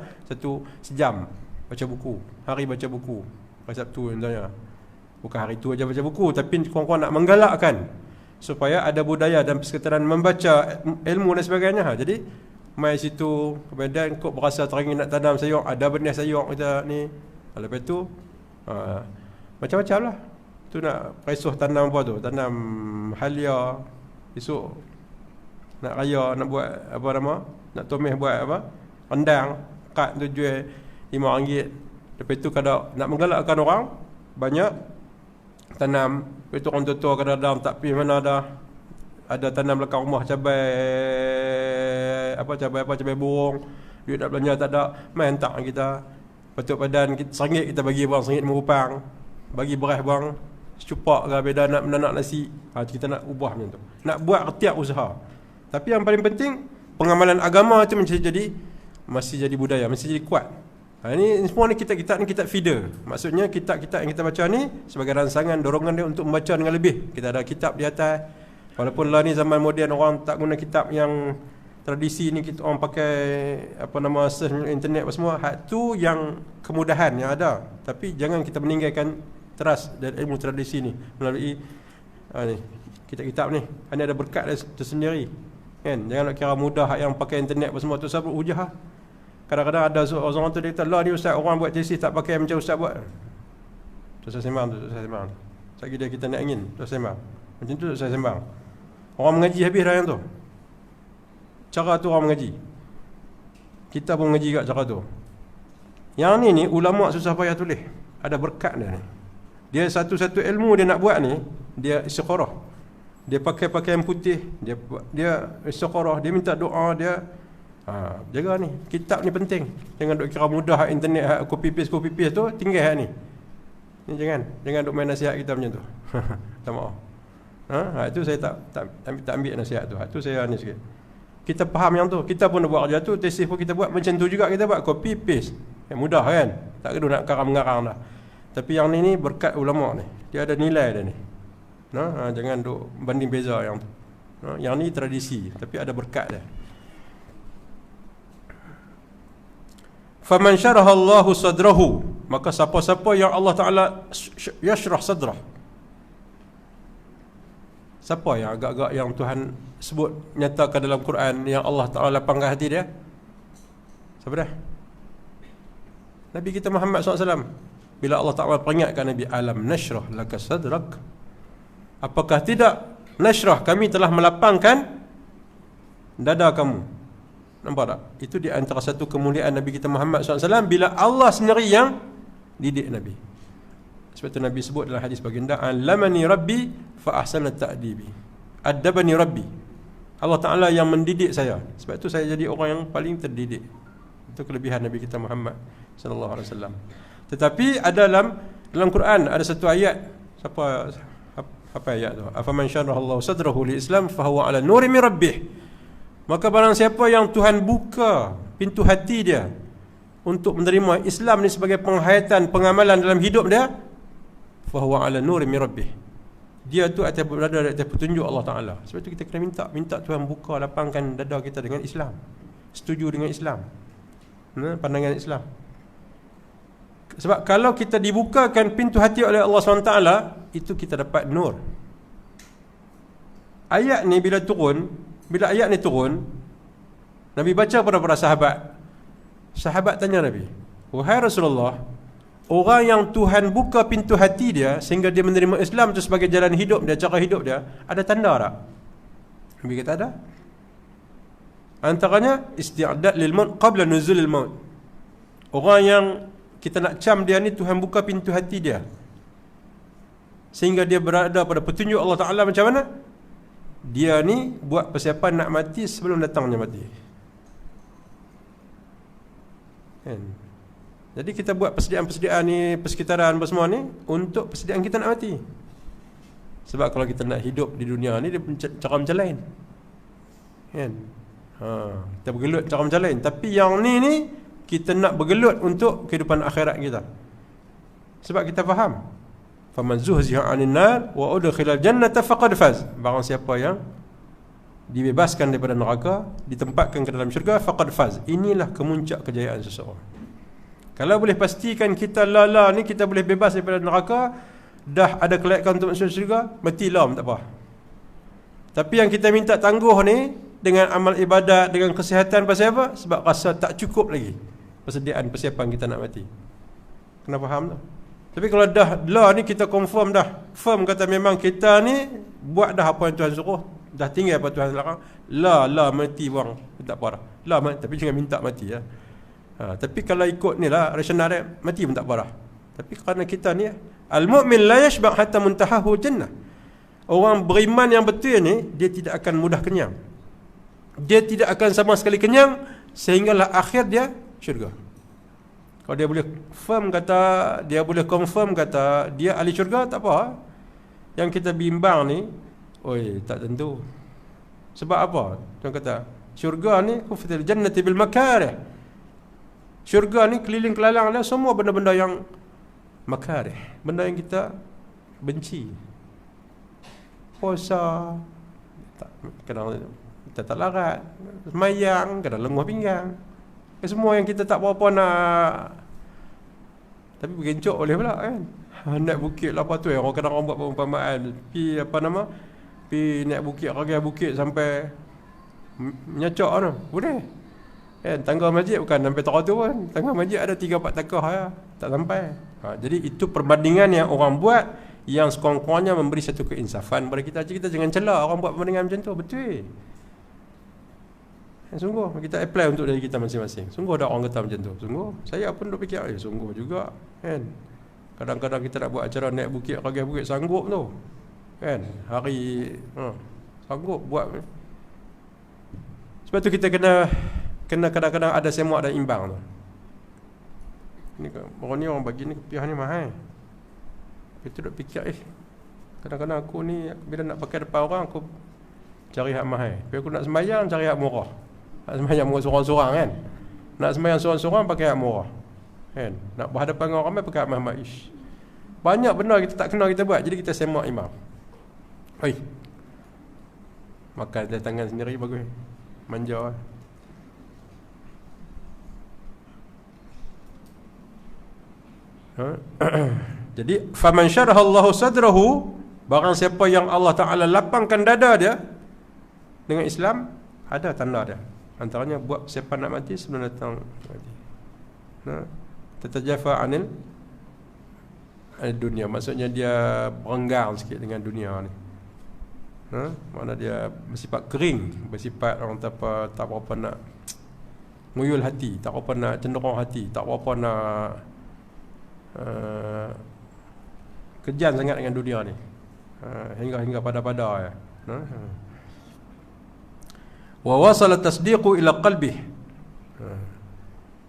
sejam baca buku. Hari baca buku. Hari Sabtu contohnya. Bukan hari tu aja baca buku, tapi kurang-kurang nak menggalakkan supaya ada budaya dan persekitaran membaca ilmu dan sebagainya. Jadi mai situ, kemudian kok berasa teringin nak tanam sayur, ada benih sayur kita ni. Lepas tu macam-macam lah. Tu nak resuh tanam apa tu, tanam halia. Esok nak raya, nak buat apa nama, nak tumis buat apa, rendang, kad tu jual RM5. Lepas tu kalau nak menggalakkan orang banyak tanam. Lepas tu orang tua kadang-kadang tak pergi mana ada tanam belakang rumah cabai burung, duit nak belanja tak ada, main hantar kita. Patut padan RM1 kita bagi bang, RM1 merupang, bagi beras bang secupak ke, beda nak nasi. Kita nak ubah macam tu, nak buat setiap usaha. Tapi yang paling penting pengamalan agama itu masih jadi budaya, masih jadi kuat. Ini semua ni kitab-kitab ni kitab feeder. Maksudnya kitab-kitab yang kita baca ni sebagai rangsangan, dorongan dia untuk membaca dengan lebih. Kita ada kitab di atas. Walaupun lah ni zaman moden orang tak guna kitab yang tradisi ni, kita orang pakai search internet apa semua. Hak tu yang kemudahan yang ada. Tapi jangan kita meninggalkan teras dari ilmu tradisi ni melalui ni kitab-kitab ni. Ini ada berkat dia tersendiri. Kan? Jangan nak kira mudah yang pakai internet apa semua tu sebab ujah. Kadang-kadang ada orang tu dia kata, lah ni ustaz, orang buat tesis tak pakai macam ustaz buat. Tu saya sembang. Sekali dia kita naik angin, tu saya sembang. Macam tu saya sembang. Orang mengaji habis dah yang tu. Cara tu orang mengaji. Kita pun mengaji kat cara tu. Yang ni ulama susah payah tulis. Ada berkat dia ni. Dia satu-satu ilmu dia nak buat ni, dia istiqarah. Dia pakai pakaian putih, dia istiqarah, dia minta doa, dia jaga ni. Kitab ni penting. Jangan duk kira mudah internet copy paste tu, tinggal hak ni. Ni jangan duk main nasihat kita macam tu. Tak maaf. Itu saya tak ambil nasihat tu. Itu saya ni sikit. Kita faham yang tu. Kita pun buat kerja tu, tesis pun kita buat macam tu juga, kita buat copy paste. Mudah kan? Tak kena nak karang-mengarang dah. Tapi yang ni berkat ulama ni. Dia ada nilai dia ni. Jangan duk banding beza yang tu. Yang ni tradisi tapi ada berkat dia. Faman syaraha Allahu sadrahu, maka siapa-siapa yang Allah Taala yashrah sadrah. Siapa yang agak-agak yang Tuhan sebut nyatakan dalam Quran yang Allah Taala lapangkan hati dia? Siapa dah? Nabi kita Muhammad SAW. Bila Allah Taala peringatkan Nabi, alam nashrah laka sadrak. Apakah tidak nashrah, kami telah melapangkan dada kamu. Nampak tak? Itu di antara satu kemuliaan Nabi kita Muhammad SAW bila Allah sendiri yang didik Nabi. Sebab itu Nabi sebut dalam hadis baginda, "Allamani Rabbi fa ahsana ta'dibi." Adabani Rabbi. Allah Ta'ala yang mendidik saya. Sebab itu saya jadi orang yang paling terdidik. Itu kelebihan Nabi kita Muhammad. sallallahu alaihi wasallam. Tetapi ada dalam Quran ada satu ayat, apa ayat tu? Afaman syarahallahu sadrahu liislam fahuwa ala nuri min rabbih. Maka barang siapa yang Tuhan buka pintu hati dia untuk menerima Islam ni sebagai penghayatan pengamalan dalam hidup dia, fahuwa ala nuri min rabbih. Dia tu berada di atas petunjuk Allah Ta'ala. Sebab tu kita kena minta Tuhan buka, lapangkan dada kita dengan Islam, setuju dengan Islam, pandangan Islam. Sebab kalau kita dibukakan pintu hati oleh Allah SWT, itu kita dapat nur. Ayat ni bila ayat ni turun, Nabi baca pada para sahabat. Sahabat tanya Nabi, wahai Rasulullah, orang yang Tuhan buka pintu hati dia sehingga dia menerima Islam itu sebagai jalan hidup dia, cara hidup dia, ada tanda tak? Nabi kata ada. Antaranya isti'dad lil maut qabla nuzulil maut. Orang yang kita nak cam dia ni, Tuhan buka pintu hati dia sehingga dia berada pada petunjuk Allah Ta'ala. Macam mana? Dia ni buat persiapan nak mati sebelum datangnya mati. Kan? Jadi kita buat persediaan-persediaan ni, persekitaran semua ni untuk persediaan kita nak mati. Sebab kalau kita nak hidup di dunia ni, dia cara macam lain. Kan? Kita bergelut cara macam lain. Tapi yang ni kita nak bergelut untuk kehidupan akhirat kita. Sebab kita faham, faman zuhziha 'anil nar wa udkhilal jannata faqad faz. Barang siapa yang dibebaskan daripada neraka, ditempatkan ke dalam syurga, faqad faz. Inilah kemuncak kejayaan seseorang. Kalau boleh pastikan kita ni kita boleh bebas daripada neraka, dah ada kelayakan untuk masuk syurga, matilah tak apa. Tapi yang kita minta tangguh ni dengan amal ibadat, dengan kesihatan, pasal apa? Sebab rasa tak cukup lagi persediaan persiapan kita nak mati. Kena faham tak? Tapi kalau dah ni kita confirm dah, firm kata memang kita ni buat dah apa yang Tuhan suruh, dah tinggal apa Tuhan larang, mati buang, tak apa dah. Tapi jangan minta mati ya. Tapi kalau ikut ni lah rasional dia, mati pun tak apa dah. Tapi kerana kita ni al-mu'min la yashba' hatta muntahahu jannah. Orang beriman yang betul ni, dia tidak akan mudah kenyang. Dia tidak akan sama sekali kenyang sehinggalah akhir dia syurga. Kalau dia boleh firm kata, dia boleh confirm kata dia ahli syurga, tak apa. Yang kita bimbang ni, tak tentu. Sebab apa? Tuan kata syurga ni hufatil jannati bil makarih. Syurga ni keliling kelalang dia semua benda-benda yang makarih, benda yang kita benci. Puasa, kadang kita tak larat, semayang, kadang lenguh pinggang, semua yang kita tak berapa nak. Tapi berencok boleh pula kan. Naik bukit lah apa tu, orang kadang orang buat perumpamaan, pi naik bukit, ragai bukit sampai menyacok tu, boleh kan. Tangga masjid bukan sampai teratur pun, tangga masjid ada 3-4 takah ya, tak sampai. Jadi itu perbandingan yang orang buat, yang sekurang-kurangnya memberi satu keinsafan pada kita. Kita jangan celah orang buat perbandingan macam tu, betul. Sungguh kita apply untuk diri kita masing-masing. Sungguh ada orang kata macam tu. Sungguh saya pun duk fikir, sungguh juga kan. Kadang-kadang kita nak buat acara naik bukit, ragai bukit, sanggup tu kan. Hari sanggup buat. Sebab tu kita kena kadang-kadang ada semak dan imbang tu. Ni orang ni orang bagi ni kepiah ni mahal. Kita duk fikir kadang-kadang aku ni bila nak pakai depan orang, aku cari hak mahal. Bila aku nak sembahyang, cari hak murah. Nak sembahyang murah sorang-sorang kan. Nak sembahyang sorang-sorang pakai hak murah kan. Nak berhadapan dengan orang ramai pakai hak mahal. Banyak benda kita tak kena kita buat. Jadi kita semak imam. Makan dari tangan sendiri bagus. Manja. Jadi faman syaraha Allahu sadrahu, barang siapa yang Allah Ta'ala lapangkan dada dia dengan Islam, ada tanda dia. Antaranya buat siapa nak mati sebelum datang mati. Tatajafa anil dunia, maksudnya dia berenggang sikit dengan dunia ni. Mana dia bersifat kering, bersifat orang tak berapa nak nguyul hati, tak berapa nak cenderung hati, tak berapa nak kejam sangat dengan dunia ni, hingga pada-pada ya. Wa wasala tasdiqu ila qalbih.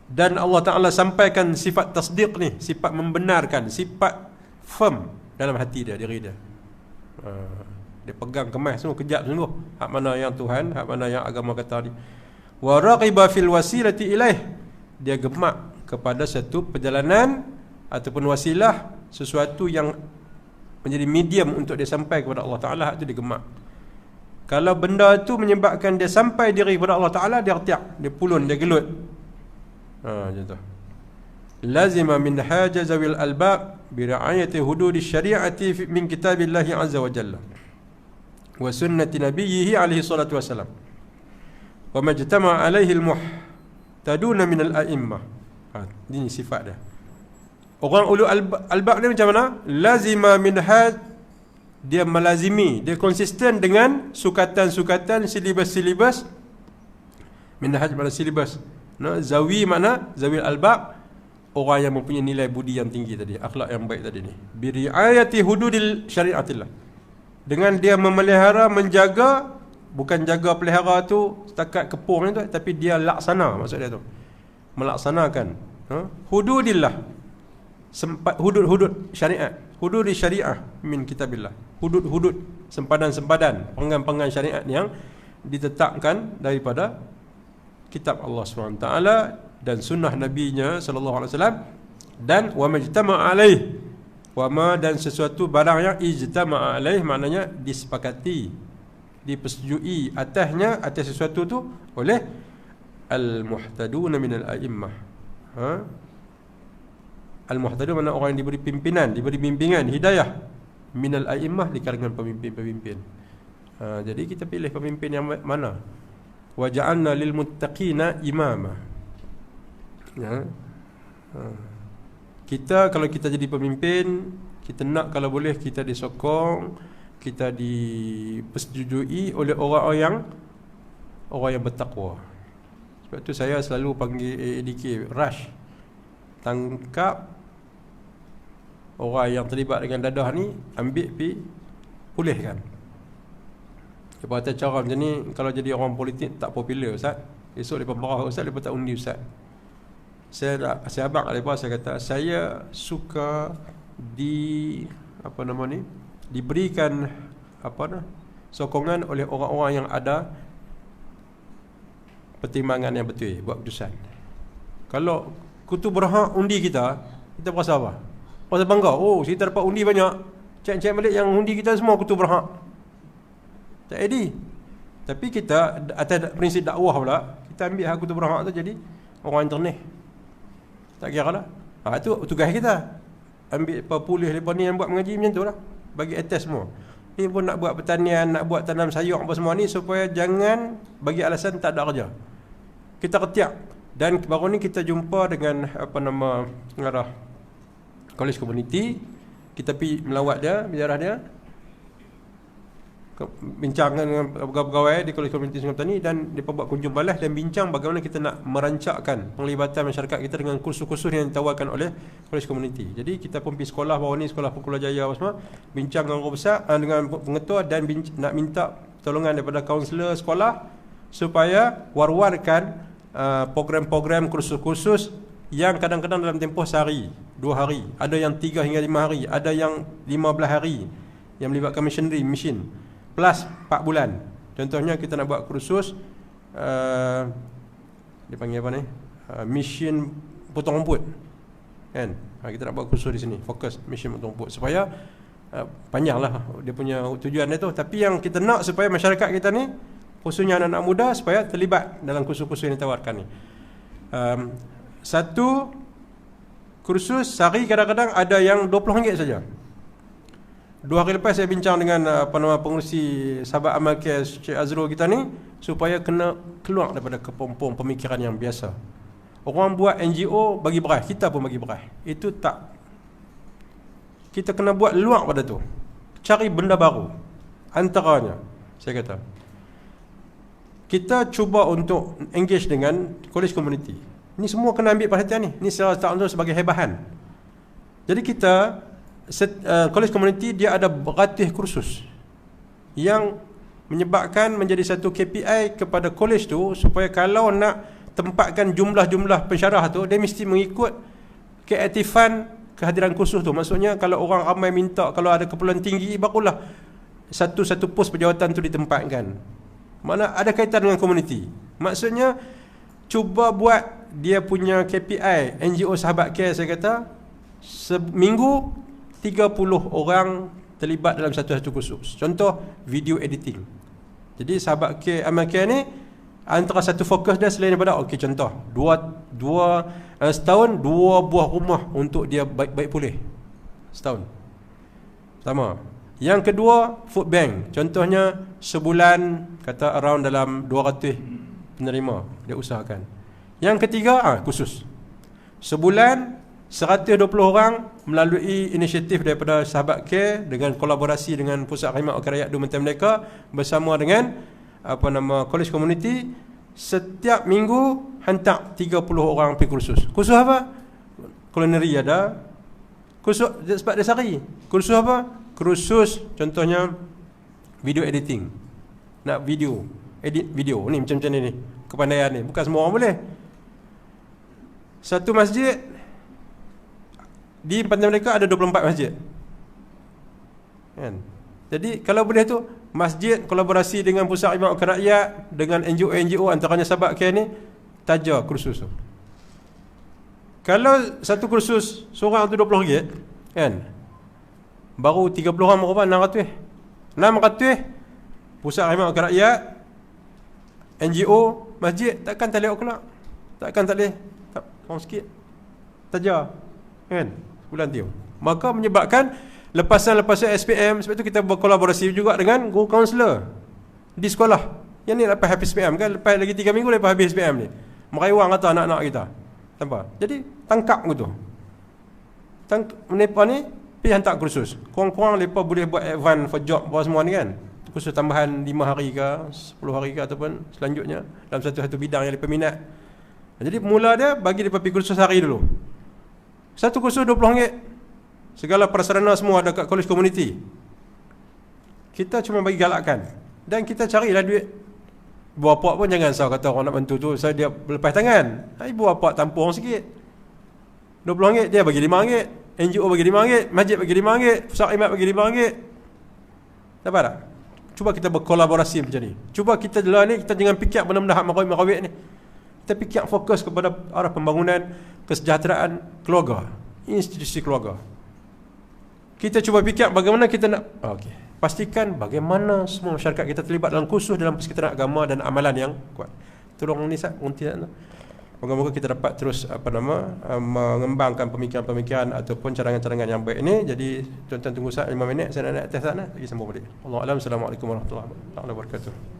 Dan Allah Ta'ala sampaikan sifat tasdiq ni, sifat membenarkan, sifat firm dalam hati dia, diri dia. Dia pegang kemas semua, kejap sungguh hak mana yang Tuhan, hak mana yang agama kata ni. Wa raqiba fil wasilati ilaih, dia gemak kepada satu perjalanan ataupun wasilah, sesuatu yang menjadi medium untuk dia sampai kepada Allah Ta'ala, hak tu dia gemak. Kalau benda tu menyebabkan dia sampai diri kepada Allah Ta'ala, dia retiak, dia pulun, dia gelut. Macam tu. Lazima min hajazawil albab bira'ayati hududi syari'ati min kitabillahi azza wa jalla wa sunnati nabiyhi alaihi salatu wassalam wa majtama alaihi almuhtaduna min al-a'immah. Ini sifat dia. Orang ulul albab ni macam mana? Lazima min dia melazimi, dia konsisten dengan sukatan-sukatan, silibus-silibus. Minhaj mana silibus? Zawi mana? Zawil albab, orang yang mempunyai nilai budi yang tinggi tadi, akhlak yang baik tadi ni. Biriayati hududil syariatillah, dengan dia memelihara, menjaga, bukan jaga pelihara tu setakat kepung tu, tapi dia laksana, maksud dia tu melaksanakan hududillah, hudud syariat, hudud syariah min kitabillah, hudud sempadan-sempadan, penggan-penggan syariat yang ditetapkan daripada kitab Allah SWT dan sunnah nabinya sallallahu alaihi wasallam. Dan wa majtama alaih, wa ma, dan sesuatu barang yang ijtama alaih, maknanya disepakati, dipersetujui atasnya, atas sesuatu tu oleh al-muhtaduna minal a'immah. Al-muhtadun makna orang yang diberi pimpinan, diberi bimbingan, hidayah, minal a'immah, di kalangan pemimpin-pemimpin. Jadi kita pilih pemimpin yang mana? Wa ja'alna lil muttaqina imama. Kita kalau kita jadi pemimpin, kita nak kalau boleh kita disokong, kita dipersetujui oleh orang yang bertakwa. Sebab tu saya selalu panggil ADK rush, tangkap orang yang terlibat dengan dadah ni, ambil pi pulihkan. Lepas tu cara macam ni, kalau jadi orang politik tak popular ustaz, esok lepas marah ustaz, lepas tak undi ustaz. Saya abang lepas saya kata, saya suka diberikan sokongan oleh orang-orang yang ada pertimbangan yang betul buat keputusan. Kalau kutu berhak undi kita berasa apa? Rasa bangga. Oh, kita dapat undi banyak. Cek-cek balik yang undi kita semua kutu berhak. Tak jadi. Tapi kita atas prinsip dakwah pula, kita ambil hak kutu berhak tu jadi orang jernih. Tak kira lah. Itu tugas kita. Ambil pulih lepas ni yang buat mengaji macam tu lah. Bagi atas semua. Ni pun nak buat pertanian, nak buat tanam sayur apa semua ni, supaya jangan bagi alasan tak ada kerja. Kita ketiak. Dan baru ni kita jumpa dengan pengarah College Community. Kita pergi melawat dia, biarah dia, bincang dengan pegawai di College Community Sungai Petani, dan mereka buat kunjung balas dan bincang bagaimana kita nak merancakkan penglibatan masyarakat kita dengan kursus-kursus yang ditawarkan oleh College Community. Jadi kita pun pergi sekolah baru ni, sekolah Pukulajaya apa semua, bincang dengan guru besar, dengan pengetua, dan nak minta pertolongan daripada kaunselor sekolah supaya war-warkan program-program kursus-kursus yang kadang-kadang dalam tempoh sehari, 2 hari, ada yang 3 hingga 5 hari, ada yang 15 hari, yang melibatkan mission plus 4 bulan. Contohnya kita nak buat kursus dia panggil apa ni, mission potong rumput kan. Kita nak buat kursus di sini, fokus mission potong rumput, supaya panjanglah dia punya tujuan dia tu. Tapi yang kita nak supaya masyarakat kita ni, khususnya anak-anak muda, supaya terlibat dalam kursus-kursus yang ditawarkan ni. Satu kursus sehari kadang-kadang ada yang RM20 saja. 2 hari lepas saya bincang dengan pengurusi sahabat amal care Cik Azrul kita ni, supaya kena keluar daripada kepompong pemikiran yang biasa. Orang buat NGO bagi beras, kita pun bagi beras. Itu tak. Kita kena buat luar pada tu. Cari benda baru. Antaranya, saya kata, kita cuba untuk engage dengan college community. Ini semua kena ambil perhatian ni. Ini secara tak langsung sebagai hebahan. Jadi kita college community dia ada beratus kursus yang menyebabkan menjadi satu KPI kepada college tu, supaya kalau nak tempatkan jumlah-jumlah pensyarah tu, dia mesti mengikut keaktifan kehadiran kursus tu. Maksudnya kalau orang ramai minta, kalau ada keperluan tinggi, barulah satu pos pejawatan tu ditempatkan. Mana ada kaitan dengan komuniti. Maksudnya cuba buat dia punya KPI NGO Sahabat Care. Saya kata seminggu 30 orang terlibat dalam satu kursus. Contoh video editing. Jadi Sahabat Care, Amal Care ni antara satu fokus dia selain daripada contoh setahun 2 buah rumah untuk dia baik pulih setahun. Pertama. Yang kedua, food bank. Contohnya sebulan kata around dalam 200 penerima dia usahakan. Yang ketiga, khusus. Sebulan 120 orang melalui inisiatif daripada Sahabat Care dengan kolaborasi dengan Pusat Khidmat Wakil Rakyat Dumatang Merdeka bersama dengan College Community. Setiap minggu hantar 30 orang pergi kursus. Kursus apa? Culinary ada. Kursus sebab dia sehari. Kursus apa? Kursus contohnya video editing. Nak edit video ni macam ni kepandaian ni. Bukan semua orang boleh. Satu masjid di Pantai Merdeka ada 24 masjid. Kan? Jadi kalau boleh tu masjid kolaborasi dengan Pusat Khidmat Wakil Rakyat dengan NGO antaranya Sahabat Care ni taja kursus tu. Kalau satu kursus seorang tu RM20 kan, baru 30 orang berapa? 600 Pusat Khidmat Wakil Rakyat, NGO, masjid takkan tak boleh kelak. Takkan tak boleh orang sikit taja kan bulan tu. Maka menyebabkan lepasan SPM. Sebab tu kita berkolaborasi juga dengan guru kaunselor di sekolah. Yang ni lepas habis SPM kan, lepas lagi 3 minggu lepas habis SPM ni, merewang kata anak-anak kita. Nampak? Jadi tangkap gitu. Mereka ni pergi hantar kursus. Kurang-kurang mereka boleh buat advance for job apa semua ni kan. Kursus tambahan 5 hari ke 10 hari ke ataupun selanjutnya dalam satu bidang yang mereka minat. Jadi mula dia bagi mereka pergi kursus hari dulu. Satu kursus RM20. Segala prasarana semua ada kat college community. Kita cuma bagi galakkan. Dan kita carilah duit. Ibu bapa pun jangan salah kata orang nak bantu tu saya dia lepas tangan. Ibu bapa tampung sikit. RM20 dia bagi RM5. NGO bagi RM5, masjid bagi RM5, pusat khidmat bagi RM5. Dapat tak? Cuba kita berkolaborasi macam ni. Cuba kita ni kita jangan fikir benda-benda hak marawik ni. Kita fikir fokus kepada arah pembangunan kesejahteraan keluarga, institusi keluarga. Kita cuba fikir bagaimana kita nak pastikan bagaimana semua masyarakat kita terlibat dalam kursus dalam persekitaran agama dan amalan yang kuat. Tolong ni moga-moga kita dapat terus mengembangkan pemikiran-pemikiran ataupun cadangan-cadangan yang baik ini. Jadi tuan-tuan tunggu 5 minit, saya nak test sana lagi sambung balik. Allahu a'lam. Assalamualaikum warahmatullahi wabarakatuh.